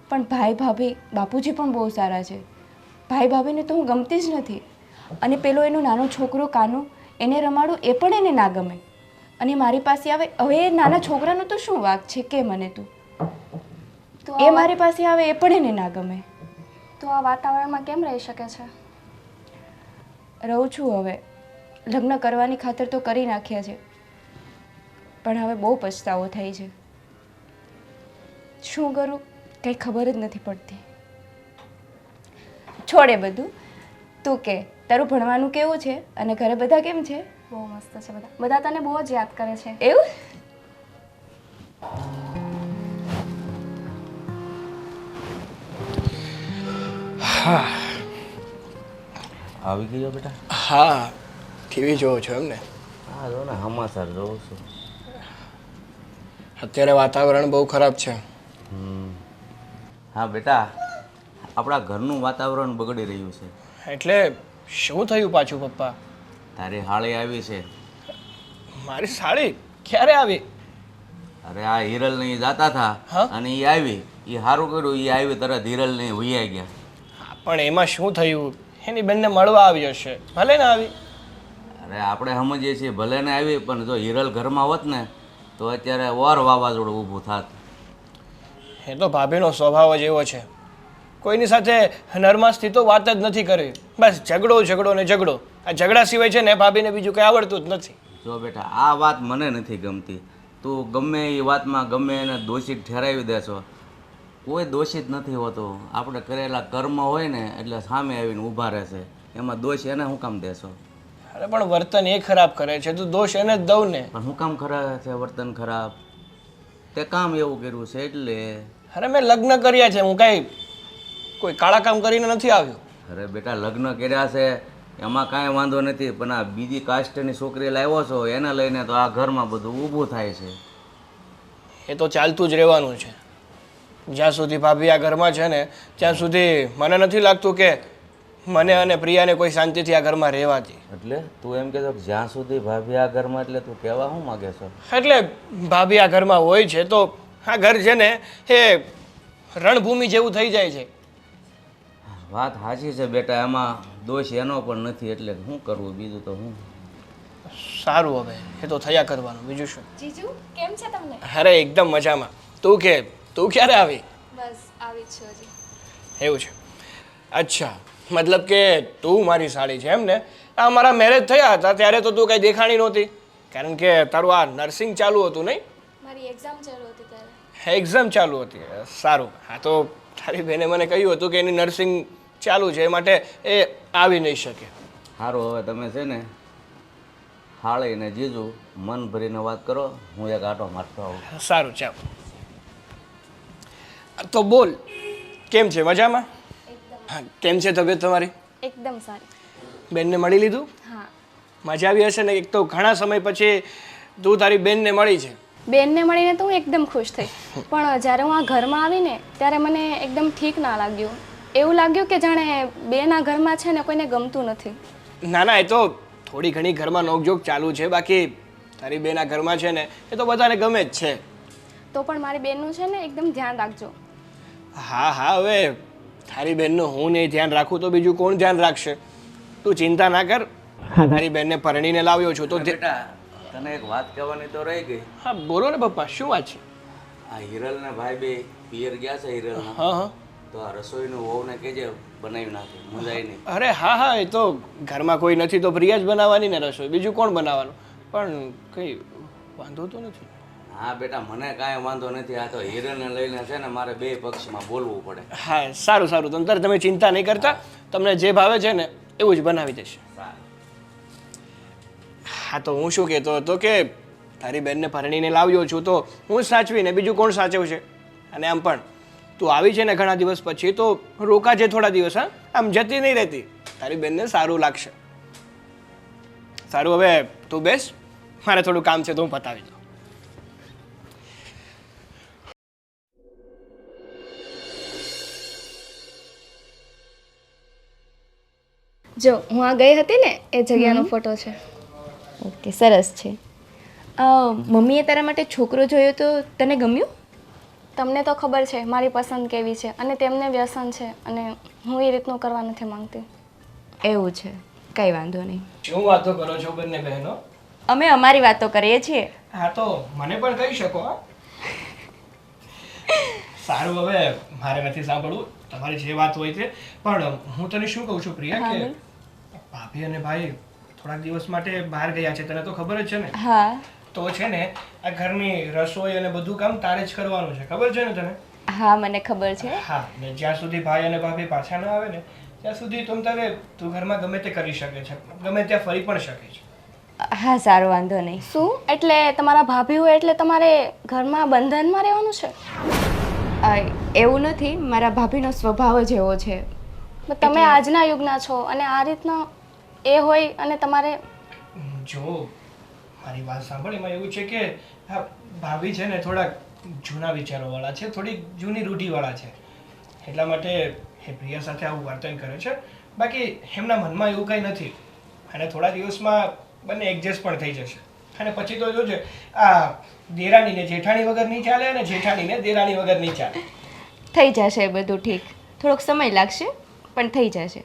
પણ ભાઈ ભાભી બાપુજી પણ બહુ સારા છે. ભાઈ ભાભીને તો હું ગમતી જ નથી. અને પેલો એનો નાનો છોકરો કાનો, એને રમાડું એ પણ એને ના ગમે. અને મારી પાસે આવે, હવે એ નાના છોકરાનો તો શું વાંક છે કે મને તું તો એ મારી પાસે આવે એ પણ એને ના ગમે. તો આ વાતાવરણમાં કેમ રહી શકે છે? રહું છું હવે, લગ્ન કરવાની ખાતર તો કરી નાખ્યા છે, પણ હવે બહુ પછતાવો થાય છે. શું કરું કંઈ ખબર જ નથી પડતી. છોડે બધું, તું કે તારું ભણવાનું કેવું છે અને ઘરે બધા કેમ છે? બહુ મસ્ત છે બધા. બધા તને બહુ જ યાદ કરે છે. એવું? આવી ગયો બેટા? હા, ટીવી જોવો છો એમ ને? હા જો ને, સમાચાર જોઉં છું. અત્યારે વાતાવરણ બહુ ખરાબ છે. હા બેટા, આપણા ઘરનું વાતાવરણ બગડી રહ્યું છે. એટલે શું થયું પાછું પપ્પા? તારી હાળી આવી છે. મારી સાડી ક્યારે આવી? અરે આ હિરલ ને જાતા હા? હતા અને એ આવી. એ સારું કર્યું, એ આવી તરત હિરલ ને વૈયા ગયા. હા, પણ એમાં શું થયું? એની બેનને મળવા આવી હશે, ભલે ને આવી. અરે આપણે સમજીએ છીએ ભલે ને આવી, પણ જો હિરલ ઘરમાં હોત ને તો અત્યારે ઓર વાવાઝોડું ઊભું થાત. એ તો ભાભીનો સ્વભાવ જ એવો છે, કોઈની સાથે નરમાશથી તો વાત જ નથી કરવી, બસ ઝઘડો ઝઘડો ને ઝઘડો. આ ઝઘડા સિવાય છે ને ભાભીને બીજું કંઈ આવડતું જ નથી. જો બેટા, આ વાત મને નથી ગમતી. તું ગમે એ વાતમાં ગમે એને દોષિત ઠેરાવી દેશો. કોઈ દોષિત નથી હોતો. આપણે કરેલા કર્મ હોય ને એટલે સામે આવીને ઊભા રહેશે. એમાં દોષ એને શું કામ દેશો? અરે પણ વર્તન એ ખરાબ કરે છે તો દોષ એને જ દઉં ને. પણ શું કામ કરે છે વર્તન ખરાબ? તે કામ એવું કર્યું છે એટલે. અરે મેં લગ્ન કર્યા છે, હું કાંઈ કોઈ કાળા કામ કરીને નથી આવ્યો. અરે બેટા, લગ્ન કર્યા છે એમાં કાંઈ વાંધો નથી, પણ આ બીજી કાસ્ટની છોકરી લાવ્યો છો એને લઈને તો આ ઘરમાં બધું ઊભું થાય છે. એ તો ચાલતું જ રહેવાનું છે. જ્યાં સુધી ભાભી આ ઘરમાં છે ને ત્યાં સુધી મને નથી લાગતું કે મને અને પ્રિયાને કોઈ શાંતિથી આ ઘરમાં રહેવાતી. એટલે તું એમ કહેતો કે જ્યાં સુધી ભાભી આ ઘરમાં, એટલે તું કહેવા શું માગે છો? એટલે ભાભી આ ઘરમાં હોય છે તો આ ઘર છે ને એ રણભૂમિ જેવું થઈ જાય છે. વાત સાચી છે બેટા, એમાં દોષ એનો પણ નથી, એટલે શું કરવું બીજું તો હું. સારું, હવે એ તો થયા કરવાનું, બીજું શું. જીજુ કેમ છે તમને? અરે એકદમ મજામાં. તું કે તું ક્યારે આવી? બસ આવી જ છું હજી. એવું છે? અચ્છા, મતલબ કે તું મારી સાળી છે એમ ને? આ મારા મેરેજ થયા હતા ત્યારે તો તું કંઈ દેખાણી નહોતી, કારણ કે તારું આ નર્સિંગ ચાલુ હતું નહીં? મારી એક્ઝામ ચાલુ હતી ત્યારે. એક્ઝામ ચાલુ હતી. સારું. હા, તો તારી બેને મને કહ્યું હતું કે એની નર્સિંગ ચાલુ છે, એ માટે એ આવી નહીં શકે. સારું, હવે તમે છે ને હાળીને જીજુ મન ભરીને વાત કરો, હું એક આટો મારતો આવું. સારું, ચાલો. તો બોલ, કેમ છે? મજામાં? હા, કેમ છે તબિયત તમારી? એકદમ સારી. બેનને મળી લીધું? હા. મજા આવી હશે ને? એક તો ઘણા સમય પછી તું તારી બેનને મળી છે. બેનને મળીને તો હું એકદમ ખુશ થઈ, પણ જ્યારે હું આ ઘરમાં આવીને ત્યારે મને એકદમ ઠીક ના લાગ્યું. એવું લાગ્યું કે જાણે બેના ઘરમાં છે ને કોઈને ગમતું નથી. ના ના, એ તો થોડી ઘણી ઘરમાં નોકઝોક ચાલુ છે, બાકી તારી બેના ઘરમાં છે ને એ તો બધાને ગમે જ છે. તો પણ મારી બેનનું છે ને એકદમ ધ્યાન રાખજો. હા હા, હવે તારી બેનનું હું નહીં ધ્યાન રાખું તો બીજું કોણ ધ્યાન રાખશે? તું ચિંતા ના કર. હા, તારી બેનને પરણીને લાવ્યો છું તો બેટા, તને એક વાત કહેવાની તો રહી ગઈ. હા, બોલો ને પપ્પા, શું વાત છે? આ હિરલ ને ભાઈ બે પિયર ગયા છે હિરલ. હા હા. તો આ રસોઈનું વહુને કહેજે બનાવી નાખે, મજા આવી નહીં. અરે હા હા, એ તો ઘરમાં કોઈ નથી તો પ્રિયા જ બનાવવાની ને રસોઈ, બીજું કોણ બનાવવાનું? પણ કંઈ વાંધો તો નથી. હા બેટા, મને કાંઈ વાંધો નથી. આ તો હિરલને લઈને છે ને મારે બે પક્ષમાં બોલવું પડે. હા, સારું સારું, તંતર તમે ચિંતા નહીં કરતા, તમને જે ભાવે છે ને એવું જ બનાવી દેશે. હા, તો હું શું કહેતો હતો કે તારી બેનને પરણીને લાવ્યો છું તો હું જ સાચવીને બીજું કોણ સાચવશે? અને આમ પણ તું આવી છે ને ઘણા દિવસ પછી તો રોકાજે થોડા દિવસ. હા, આમ જતી નહીં રહેતી, તારી બેનને સારું લાગશે. સારું, હવે તું બેસ, મારે થોડું કામ છે તો હું પતાવી દઉં. જો હું આ ગઈ હતી ને એ જગ્યાનો ફોટો છે. ઓકે, સરસ છે. મમ્મીએ તારા માટે છોકરો જોયો તો તને ગમ્યું? તમને તો ખબર છે મારી પસંદ કેવી છે અને તેમને વ્યસન છે અને હું એ રીતનું કરવા નથી માંગતી. એવું છે, કંઈ વાંધો નહીં. શું વાતો કરો છો બંને બહેનો? અમે અમારી વાતો કરીએ છીએ. હા તો મને પણ કહી શકો. હા સારું, હવે મારે નથી સાંભળવું તમારી જે વાત હોય તે. પણ હું તને શું કહું છું પ્રિયા, કે ભાભી અને ભાઈ થોડાક દિવસ માટે બહાર ગયા છે, તને તો ખબર જ છે ને? હા તો છે ને આ ઘરની રસોઈ અને બધું કામ તારે જ કરવાનું છે, ખબર છે ને તને? હા મને ખબર છે. હા, ને જ્યાં સુધી ભાઈ અને ભાભી પાછા ન આવે ને ત્યાં સુધી તું ઘરમાં ગમે તે કરી શકે છે, ગમે ત્યાં ફરી પણ શકે છે. હા સારું, વાંધો નહીં. શું એટલે તમારા ભાભી હોય એટલે તમારે ઘરમાં બંધનમાં રહેવાનું છે? એવું નથી, મારા ભાભીનો સ્વભાવ જ એવો છે. પણ તમે આજના યુગના છો અને આ રીતના એ હોય અને તમારે જો મારી વાત સાંભળ, એમાં એવું છે કે આ ભાભી છે ને થોડાક જૂના વિચારોવાળા છે, થોડી જૂની રૂઢિવાળા છે, એટલા માટે એ પ્રિયા સાથે આવું વર્તન કરે છે. બાકી એમના મનમાં એવું કંઈ નથી અને થોડા દિવસમાં બંને એડજસ્ટ પણ થઈ જશે. અને પછી તો જોજે આ દેરાણીને જેઠાણી વગર નહીં ચાલે અને જેઠાણીને દેરાણી વગર નહીં ચાલે. થઈ જશે બધું ઠીક. થોડોક સમય લાગશે પણ થઈ જશે.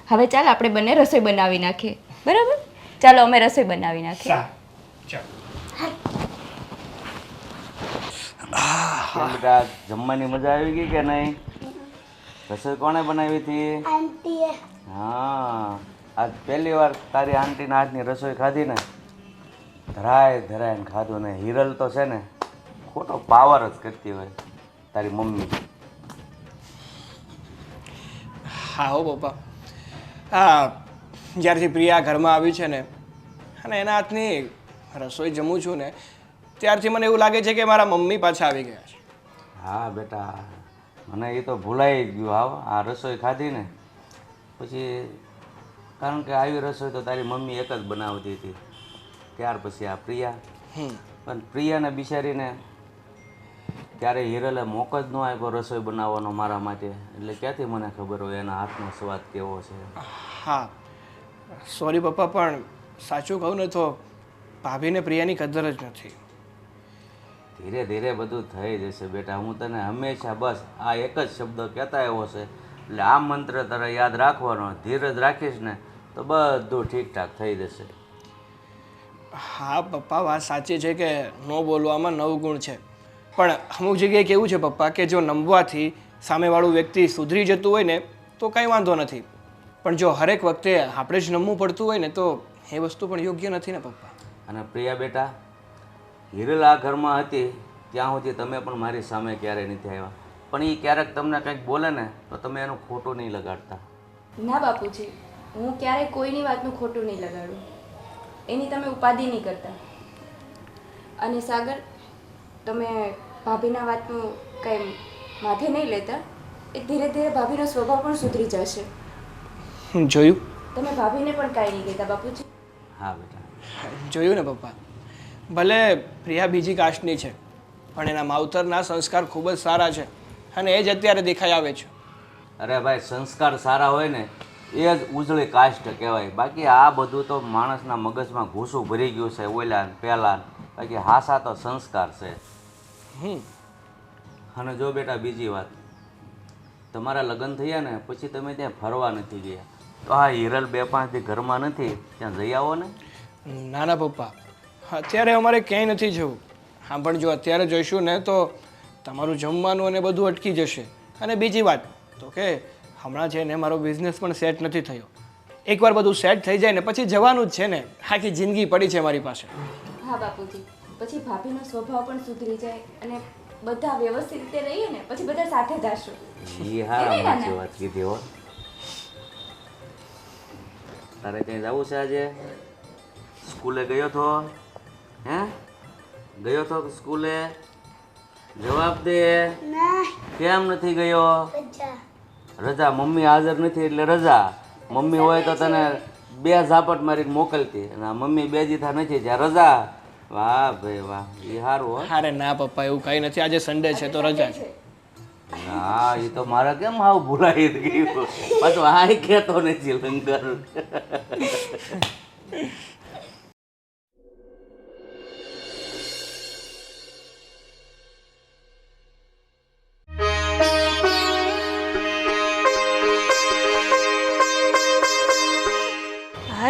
હવે ચાલ આપણે બંને રસોઈ બનાવી નાખીએ, બરાબર? ચાલો અમે રસોઈ બનાવી નાખીએ. સારું, ચાલો. કેમ બેટા, જમવાની મજા આવી ગઈ કે નહીં? રસોઈ કોણે બનાવી હતી? આંટીએ હા, આજ પહેલી વાર તારી આંટીના હાથની રસોઈ ખાધી ને, ધરાઈને ખાધું ને. હિરલ તો છે ને ખોટો પાવર જ કરતી હોય તારી મમ્મી. હા હો પપ્પા, હા જ્યારથી પ્રિયા ઘરમાં આવી છે ને અને એના હાથની રસોઈ જમું છું ને ત્યારથી મને એવું લાગે છે કે મારા મમ્મી પાછા આવી ગયા છે. હા બેટા, મને એ તો ભૂલાઈ જ ગયું. હાવ આ રસોઈ ખાધી ને પછી, કારણ કે આવી રસોઈ તો તારી મમ્મી એક જ બનાવતી હતી. ત્યાર પછી આ પ્રિયા, પણ પ્રિયાને બિચારીને ત્યારે હિરલે મોક જ ન આપ્યો રસોઈ બનાવવાનો મારા માટે, એટલે ક્યાંથી મને ખબર હોય એના હાથનો સ્વાદ કેવો છે. હા સોરી પપ્પા, પણ સાચું કહું ને તો ભાભીને પ્રિયાની કદર જ નથી. ધીરે ધીરે બધું થઈ જશે બેટા. હું તને હંમેશા બસ આ એક જ શબ્દ કહેતા આવ્યો છે, એટલે આ મંત્ર તારે યાદ રાખવાનો. ધીરજ રાખીશ ને તો બધું ઠીકઠાક થઈ જશે. હા પપ્પા, વાત સાચી છે કે ન બોલવામાં 9 ગુણ છે, પણ અમુક જગ્યાએ કેવું છે પપ્પા કે જો નમવાથી સામેવાળું વ્યક્તિ સુધરી જતું હોય ને તો કંઈ વાંધો નથી, પણ જો હરેક વખતે આપણે જ નમવું પડતું હોય ને તો એ વસ્તુ પણ યોગ્ય નથી ને પપ્પા. અને પ્રિયા બેટા, હિરલ આ ઘરમાં હતી ત્યાં સુધી તમે પણ મારી સામે ક્યારેય નથી આવ્યા, પણ એ ક્યારેક તમને કંઈક બોલે ને તો તમે એનું ખોટું નહીં લગાડતા. ના બાપુજી, હું ક્યારેય કોઈની વાતનું ખોટું નહીં લગાડું, એની તમે ઉપાધિ નહીં કરતા. અને સાગર, તમે ભાભીના વાતનું કંઈ માથે નહીં લેતા. એ ધીરે ધીરે ભાભીનો સ્વભાવ પણ સુધરી જશે. જોયું? તમે ભાભીને પણ કાંઈ નહીં કહેતા બાપુજી. હા બેટા, જોયું ને પપ્પા, ભલે પ્રિયા બીજી કાસ્ટની છે પણ એના માવતરના સંસ્કાર ખૂબ જ સારા છે અને એ જ અત્યારે દેખાઈ આવે છે. અરે ભાઈ, સંસ્કાર સારા હોય ને એ જ ઉજળી કાસ્ટ કહેવાય. બાકી આ બધું તો માણસના મગજમાં ઘૂસું ભરી ગયું છે ઓલા પહેલાં. બાકી હાસા તો સંસ્કાર છે. અને જો બેટા બીજી વાત, તમારા લગ્ન થયા ને પછી તમે ત્યાં ફરવા નથી ગયા, તો આ હિરલ 2-5 દી ઘરમાં નથી, ત્યાં જઈ આવો ને. ના ના પપ્પા, અત્યારે અમારે ક્યાંય નથી જવું. હા, પણ જો અત્યારે જઈશું ને તો તમારું જમવાનું અને બધું અટકી જશે. અને બીજી વાત તો કે હમણાં છે ને મારો બિઝનેસ પણ સેટ નથી થયો. એકવાર બધું સેટ થઈ જાય ને પછી જવાનું જ છે ને. આખી જિંદગી પડી છે મારી પાસે. હા બાપુજી, પછી ભાભીનો સ્વભાવ પણ સુધરી જાય અને બધા વ્યવસ્થિત રીતે રહીએ ને પછી બધા સાથે જશું. એ હા, સાચી વાત કીધી હો. તારે ક્યાંય જવું છે આજે? સ્કૂલે ગયો તો? હે, ગયો તો સ્કૂલે? જવાબ દે. ના કેમ નથી ગયો? બચ્ચા રજા, મમ્મી હાજર નથી એટલે રજા. મમ્મી હોય તો તને 2 ઝાપટ મારીને મોકલતી, અને મમ્મી 2 દીધા નથી જ્યાં રજા. વાહ ભાઈ વાહ, એ સારું હો. અરે ના પપ્પા, એવું કંઈ નથી. આજે સન્ડે છે તો રજા છે. હા, એ તો મારે કેમ આવું ભૂલાઈ જ ગયું. પાછું હાય કહેતો નથી લંગર.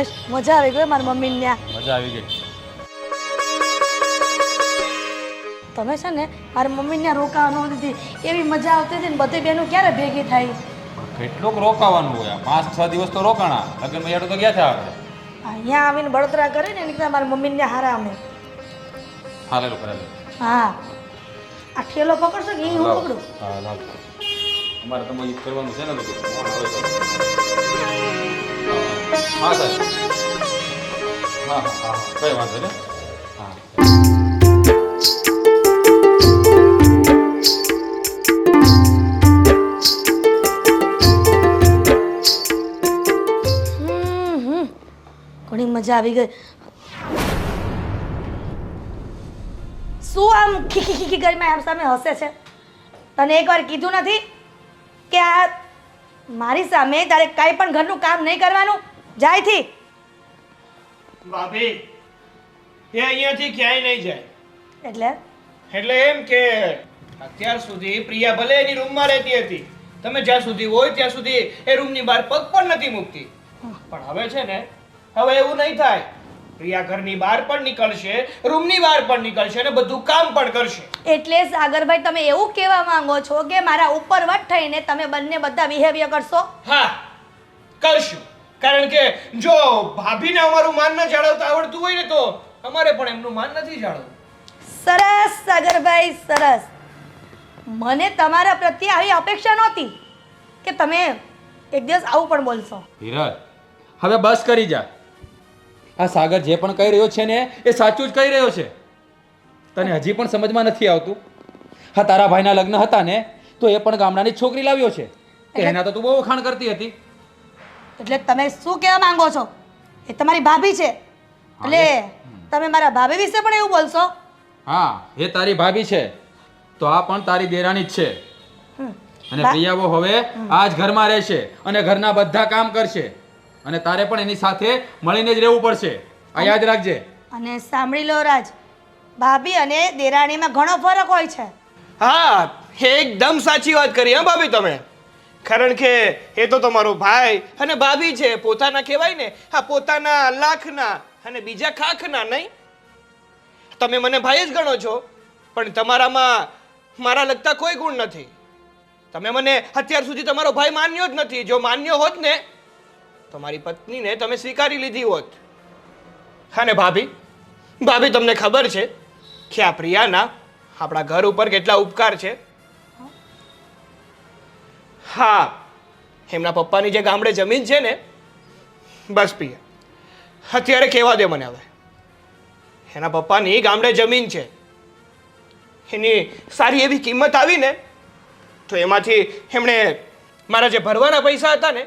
બસ મજા આવી ગઈ મારી મમ્મીને ત્યાં. મજા આવી ગઈ. તમે છે ને મારી મમ્મીને ત્યાં રોકાવા ન દીધી એવી મજા આવતી હતી ને બધી બહેનો ક્યારે ભેગી થઈ. કેટલુંક રોકાવાનું હોય? 5-6 દિવસ તો રોકાણા. લગ્નમાં યાર તો ગયા થયા આપણે. અહીંયા આવીને બળતરા કરીને એની કરતાં મારી મમ્મીને ત્યાં હારા અમે. હાલેલું કરેલું. હા આ ઠેલો પકડશો કે એ હું પકડું? હા લાવ. અમારે તમારે ઈ કરવાનું છે ને બધું. હા સાહેબ. હા હા હા કઈ વાંધો ને. હા ઘણી મજા આવી ગઈ. શું આમ ખીખી ખીખી કરીને આમ સામે હસે છે? તને એકવાર કીધું નથી કે આ મારી સામે તારે કાંઈ પણ ઘરનું કામ નહીં કરવાનું? જાયથી. ભાભી એ અહીંયાથી ક્યાંય નહીં જાય. એટલે એમ કે અત્યાર સુધી પ્રિયા ભલે એની રૂમમાં રહેતી હતી, તમે જ્યાં સુધી હોય ત્યાં સુધી એ રૂમની બહાર પગ પણ નથી મૂકતી. પણ હવે છે ને, હવે એવું નહીં થાય. પ્રિયા ઘરની બહાર પણ નીકળશે, રૂમની બહાર પણ નીકળશે અને બધું કામ પણ કરશે. એટલે સાગરભાઈ તમે એવું કહેવા માંગો છો કે મારા ઉપર વટ થઈને તમે બંને બધા બિહેવિયર કરશો? હા કરશું. કારણ કે જો ભાભીને અમારું માન ન જાળવતા આવડતું હોય ને તો અમારે પણ એમનું માન નથી જાળવવું. સરસ સાગરભાઈ સરસ. મને તમારા પ્રત્યે આવી અપેક્ષા નહોતી કે તમે એક દિવસ આવું પણ બોલશો. હિરલ હવે બસ કરી જા. આ સાગર જે પણ કહી રહ્યો છે ને એ સાચું જ કહી રહ્યો છે. તને હજી પણ સમજમાં નથી આવતું? હા તારા ભાઈના લગ્ન હતા ને તો એ પણ ગામડાની જ છોકરી લાવ્યો છે. એના તો તું બહુ વખાણ કરતી હતી. એટલે તમે શું કહેવા માંગો છો? એ તમારી ભાભી છે એટલે તમે મારા ભાભી વિશે પણ એવું બોલશો? હા એ તારી ભાભી છે તો આ પણ તારી દેરાણી જ છે. અને પ્રિયાવો હવે આ જ ઘરમાં રહેશે અને ઘરના બધા કામ કરશે અને તારે પણ એની સાથે મળીને જ રહેવું પડશે. આ યાદ રાખજે. અને સાંભળી લો રાજ, ભાભી અને દેરાણીમાં ઘણો ફરક હોય છે. હા એકદમ સાચી વાત કરી હા ભાભી તમે. કારણ કે એ તો તમારો ભાઈ અને ભાભી છે. પોતાના કહેવાય ને, હા પોતાના લાખના અને બીજા ખાખના નહીં. તમે મને ભાઈ જ ગણો છો પણ તમારામાં મારા લગતા કોઈ ગુણ નથી. તમે મને અત્યાર સુધી તમારો ભાઈ માન્યો જ નથી. જો માન્યો હોત ને તો મારી પત્નીને તમે સ્વીકારી લીધી હોત. અને ભાભી તમને ખબર છે કે આ પ્રિયાના આપણા ઘર ઉપર કેટલા ઉપકાર છે? હા એમના પપ્પાની જે ગામડે જમીન છે ને, બસ પ્રિયા અત્યારે કહેવા દે મને. હવે એના પપ્પાની ગામડે જમીન છે, એની સારી એવી કિંમત આવી ને તો એમાંથી એમણે મારા જે ભરવાના પૈસા હતા ને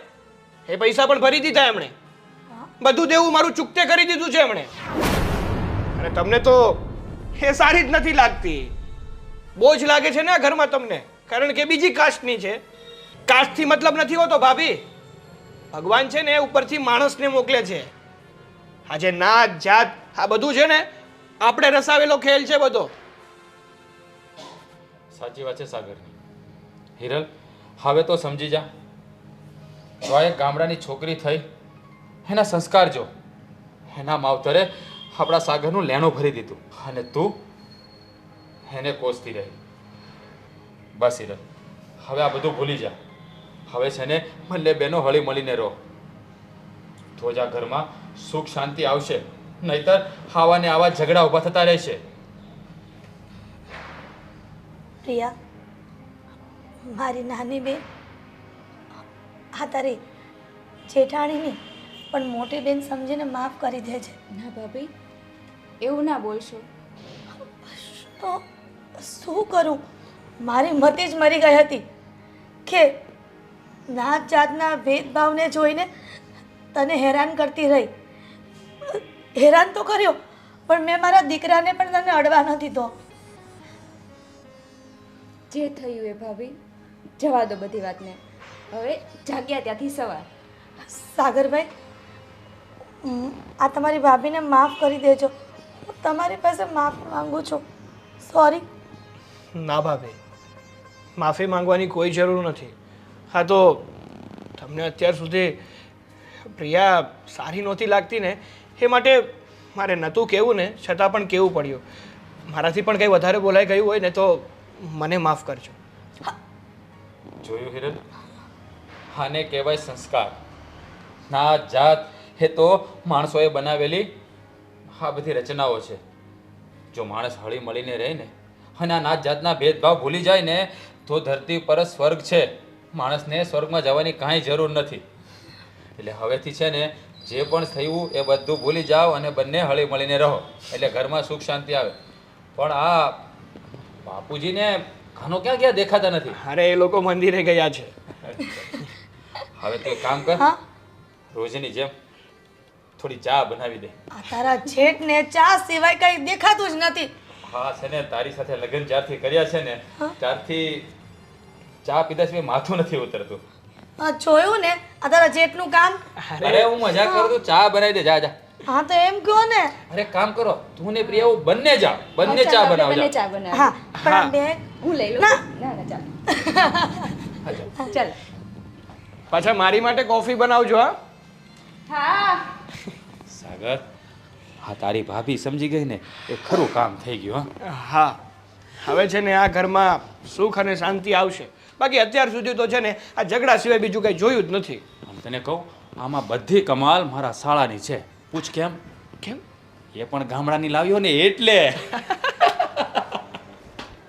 એ પૈસા પણ ભરી દીધા એમણે. બધું દેવું મારું ચૂકતે કરી દીધું છે એમણે. અને તમને તો એ સારી જ નથી લાગતી. બોજ લાગે છે ને આ ઘરમાં તમને, કારણ કે બીજી કાસ્ટની છે. કાસ્ટથી મતલબ નથી હોતો ભાભી. ભગવાન છે ને ઉપરથી માણસને મોકલે છે. આ જે નાત જાત આ બધું છે ને આપણે રસાવેલો ખેલ છે બધો. સાચી વાત છે સાગરની. હિરલ હવે તો સમજી જા. તો આ એક ગામડાની છોકરી થઈ, એના સંસ્કાર જો, એના માવતરે આપણા સાગરનું લેણું ભરી દીધું અને તું એને કોસતી રહી. બસ હિરલ હવે આ બધું ભૂલી જા. હવે છે ને બંને બહેનો હળી મળીને રહો તો જ આ ઘરમાં સુખ શાંતિ આવશે. નહીતર આવા ને આવા ઝઘડા ઊભા થતા રહેશે. પ્રિયા મારી નાની બેન, આ તારી જેઠાણીની પણ મોટી બેન સમજીને માફ કરી દેજે. ના ભાભી એવું ના બોલશો. તો શું કરું? મારી મતિ જ મરી ગઈ હતી કે નાત જાતના ભેદભાવને જોઈને તને હેરાન કરતી રહી. હેરાન તો કર્યો પણ મેં મારા દીકરાને પણ તને અડવા ન દીધો. જે થયું એ ભાભી જવા દો બધી વાતને. હવે જાગ્યા ત્યાંથી સવાર. સાગરભાઈ આ તમારી ભાભીને માફ કરી દેજો. હું તમારી પાસે માફી માંગુ છું. સોરી. ના ભાભી, માફી માંગવાની કોઈ જરૂર નથી. હા તો તમને અત્યાર સુધી પ્રિયા સારી નહોતી લાગતી ને એ માટે મારે નહોતું કહેવું ને છતાં પણ કહેવું પડ્યું. મારાથી પણ કંઈ વધારે બોલાઈ ગયું હોય ને તો મને માફ કરજો. જોયું હિરલ, આને કહેવાય સંસ્કાર. નાત જાત એ તો માણસોએ બનાવેલી આ બધી રચનાઓ છે. જો માણસ હળી મળીને રહે ને અને આ નાત જાતના ભેદભાવ ભૂલી જાય ને તો ધરતી પર જ સ્વર્ગ છે. માણસને સ્વર્ગમાં જવાની કાંઈ જરૂર નથી. એટલે હવેથી છે ને જે પણ થયું એ બધું ભૂલી જાઓ અને બંને હળી મળીને રહો, એટલે ઘરમાં સુખ શાંતિ આવે. પણ આ બાપુજીને ઘણો ક્યાં ક્યાં દેખાતા નથી. અરે એ લોકો મંદિરે ગયા છે. હવે તું એક કામ કર, હા રોજની જેમ થોડી ચા બનાવી દે. આ તારા જેઠને ચા સિવાય કંઈ દેખાતું જ નથી. હા છે ને, તારી સાથે લગ્ન જ્યારથી કર્યા છે ને ત્યારથી ચા પીધા સિવાય માથું નથી ઉતરતું. આ જોયું ને આ તારા જેઠનું કામ. અરે હું મજાક કરું છું, ચા બનાવી દે. જા જા. હા તો એમ કહો ને. અરે કામ કરો, તું ને પ્રિયા બંને જાઓ, બંને ચા બનાવો. બંને જાઓ. ચા બનાવ. હા પણ આ બે હું લઈ લઉં. ના. ના ના ચાલ. હા, જાઓ. ચાલ. પાછા મારી માટે કોફી બનાવજો. હા હા. સાગર, હા તારી ભાભી સમજી ગઈ ને એ ખરું કામ થઈ ગયું. હા હવે છે ને આ ઘરમાં સુખ અને શાંતિ આવશે. બાકી અત્યાર સુધી તો છે ને આ ઝઘડા સિવાય બીજું કંઈ જોયું જ નથી. આમ તને કહું, આમાં બધી કમાલ મારા શાળાની છે. પૂછ કેમ? કેમ? એ પણ ગામડાની લાવ્યો ને એટલે.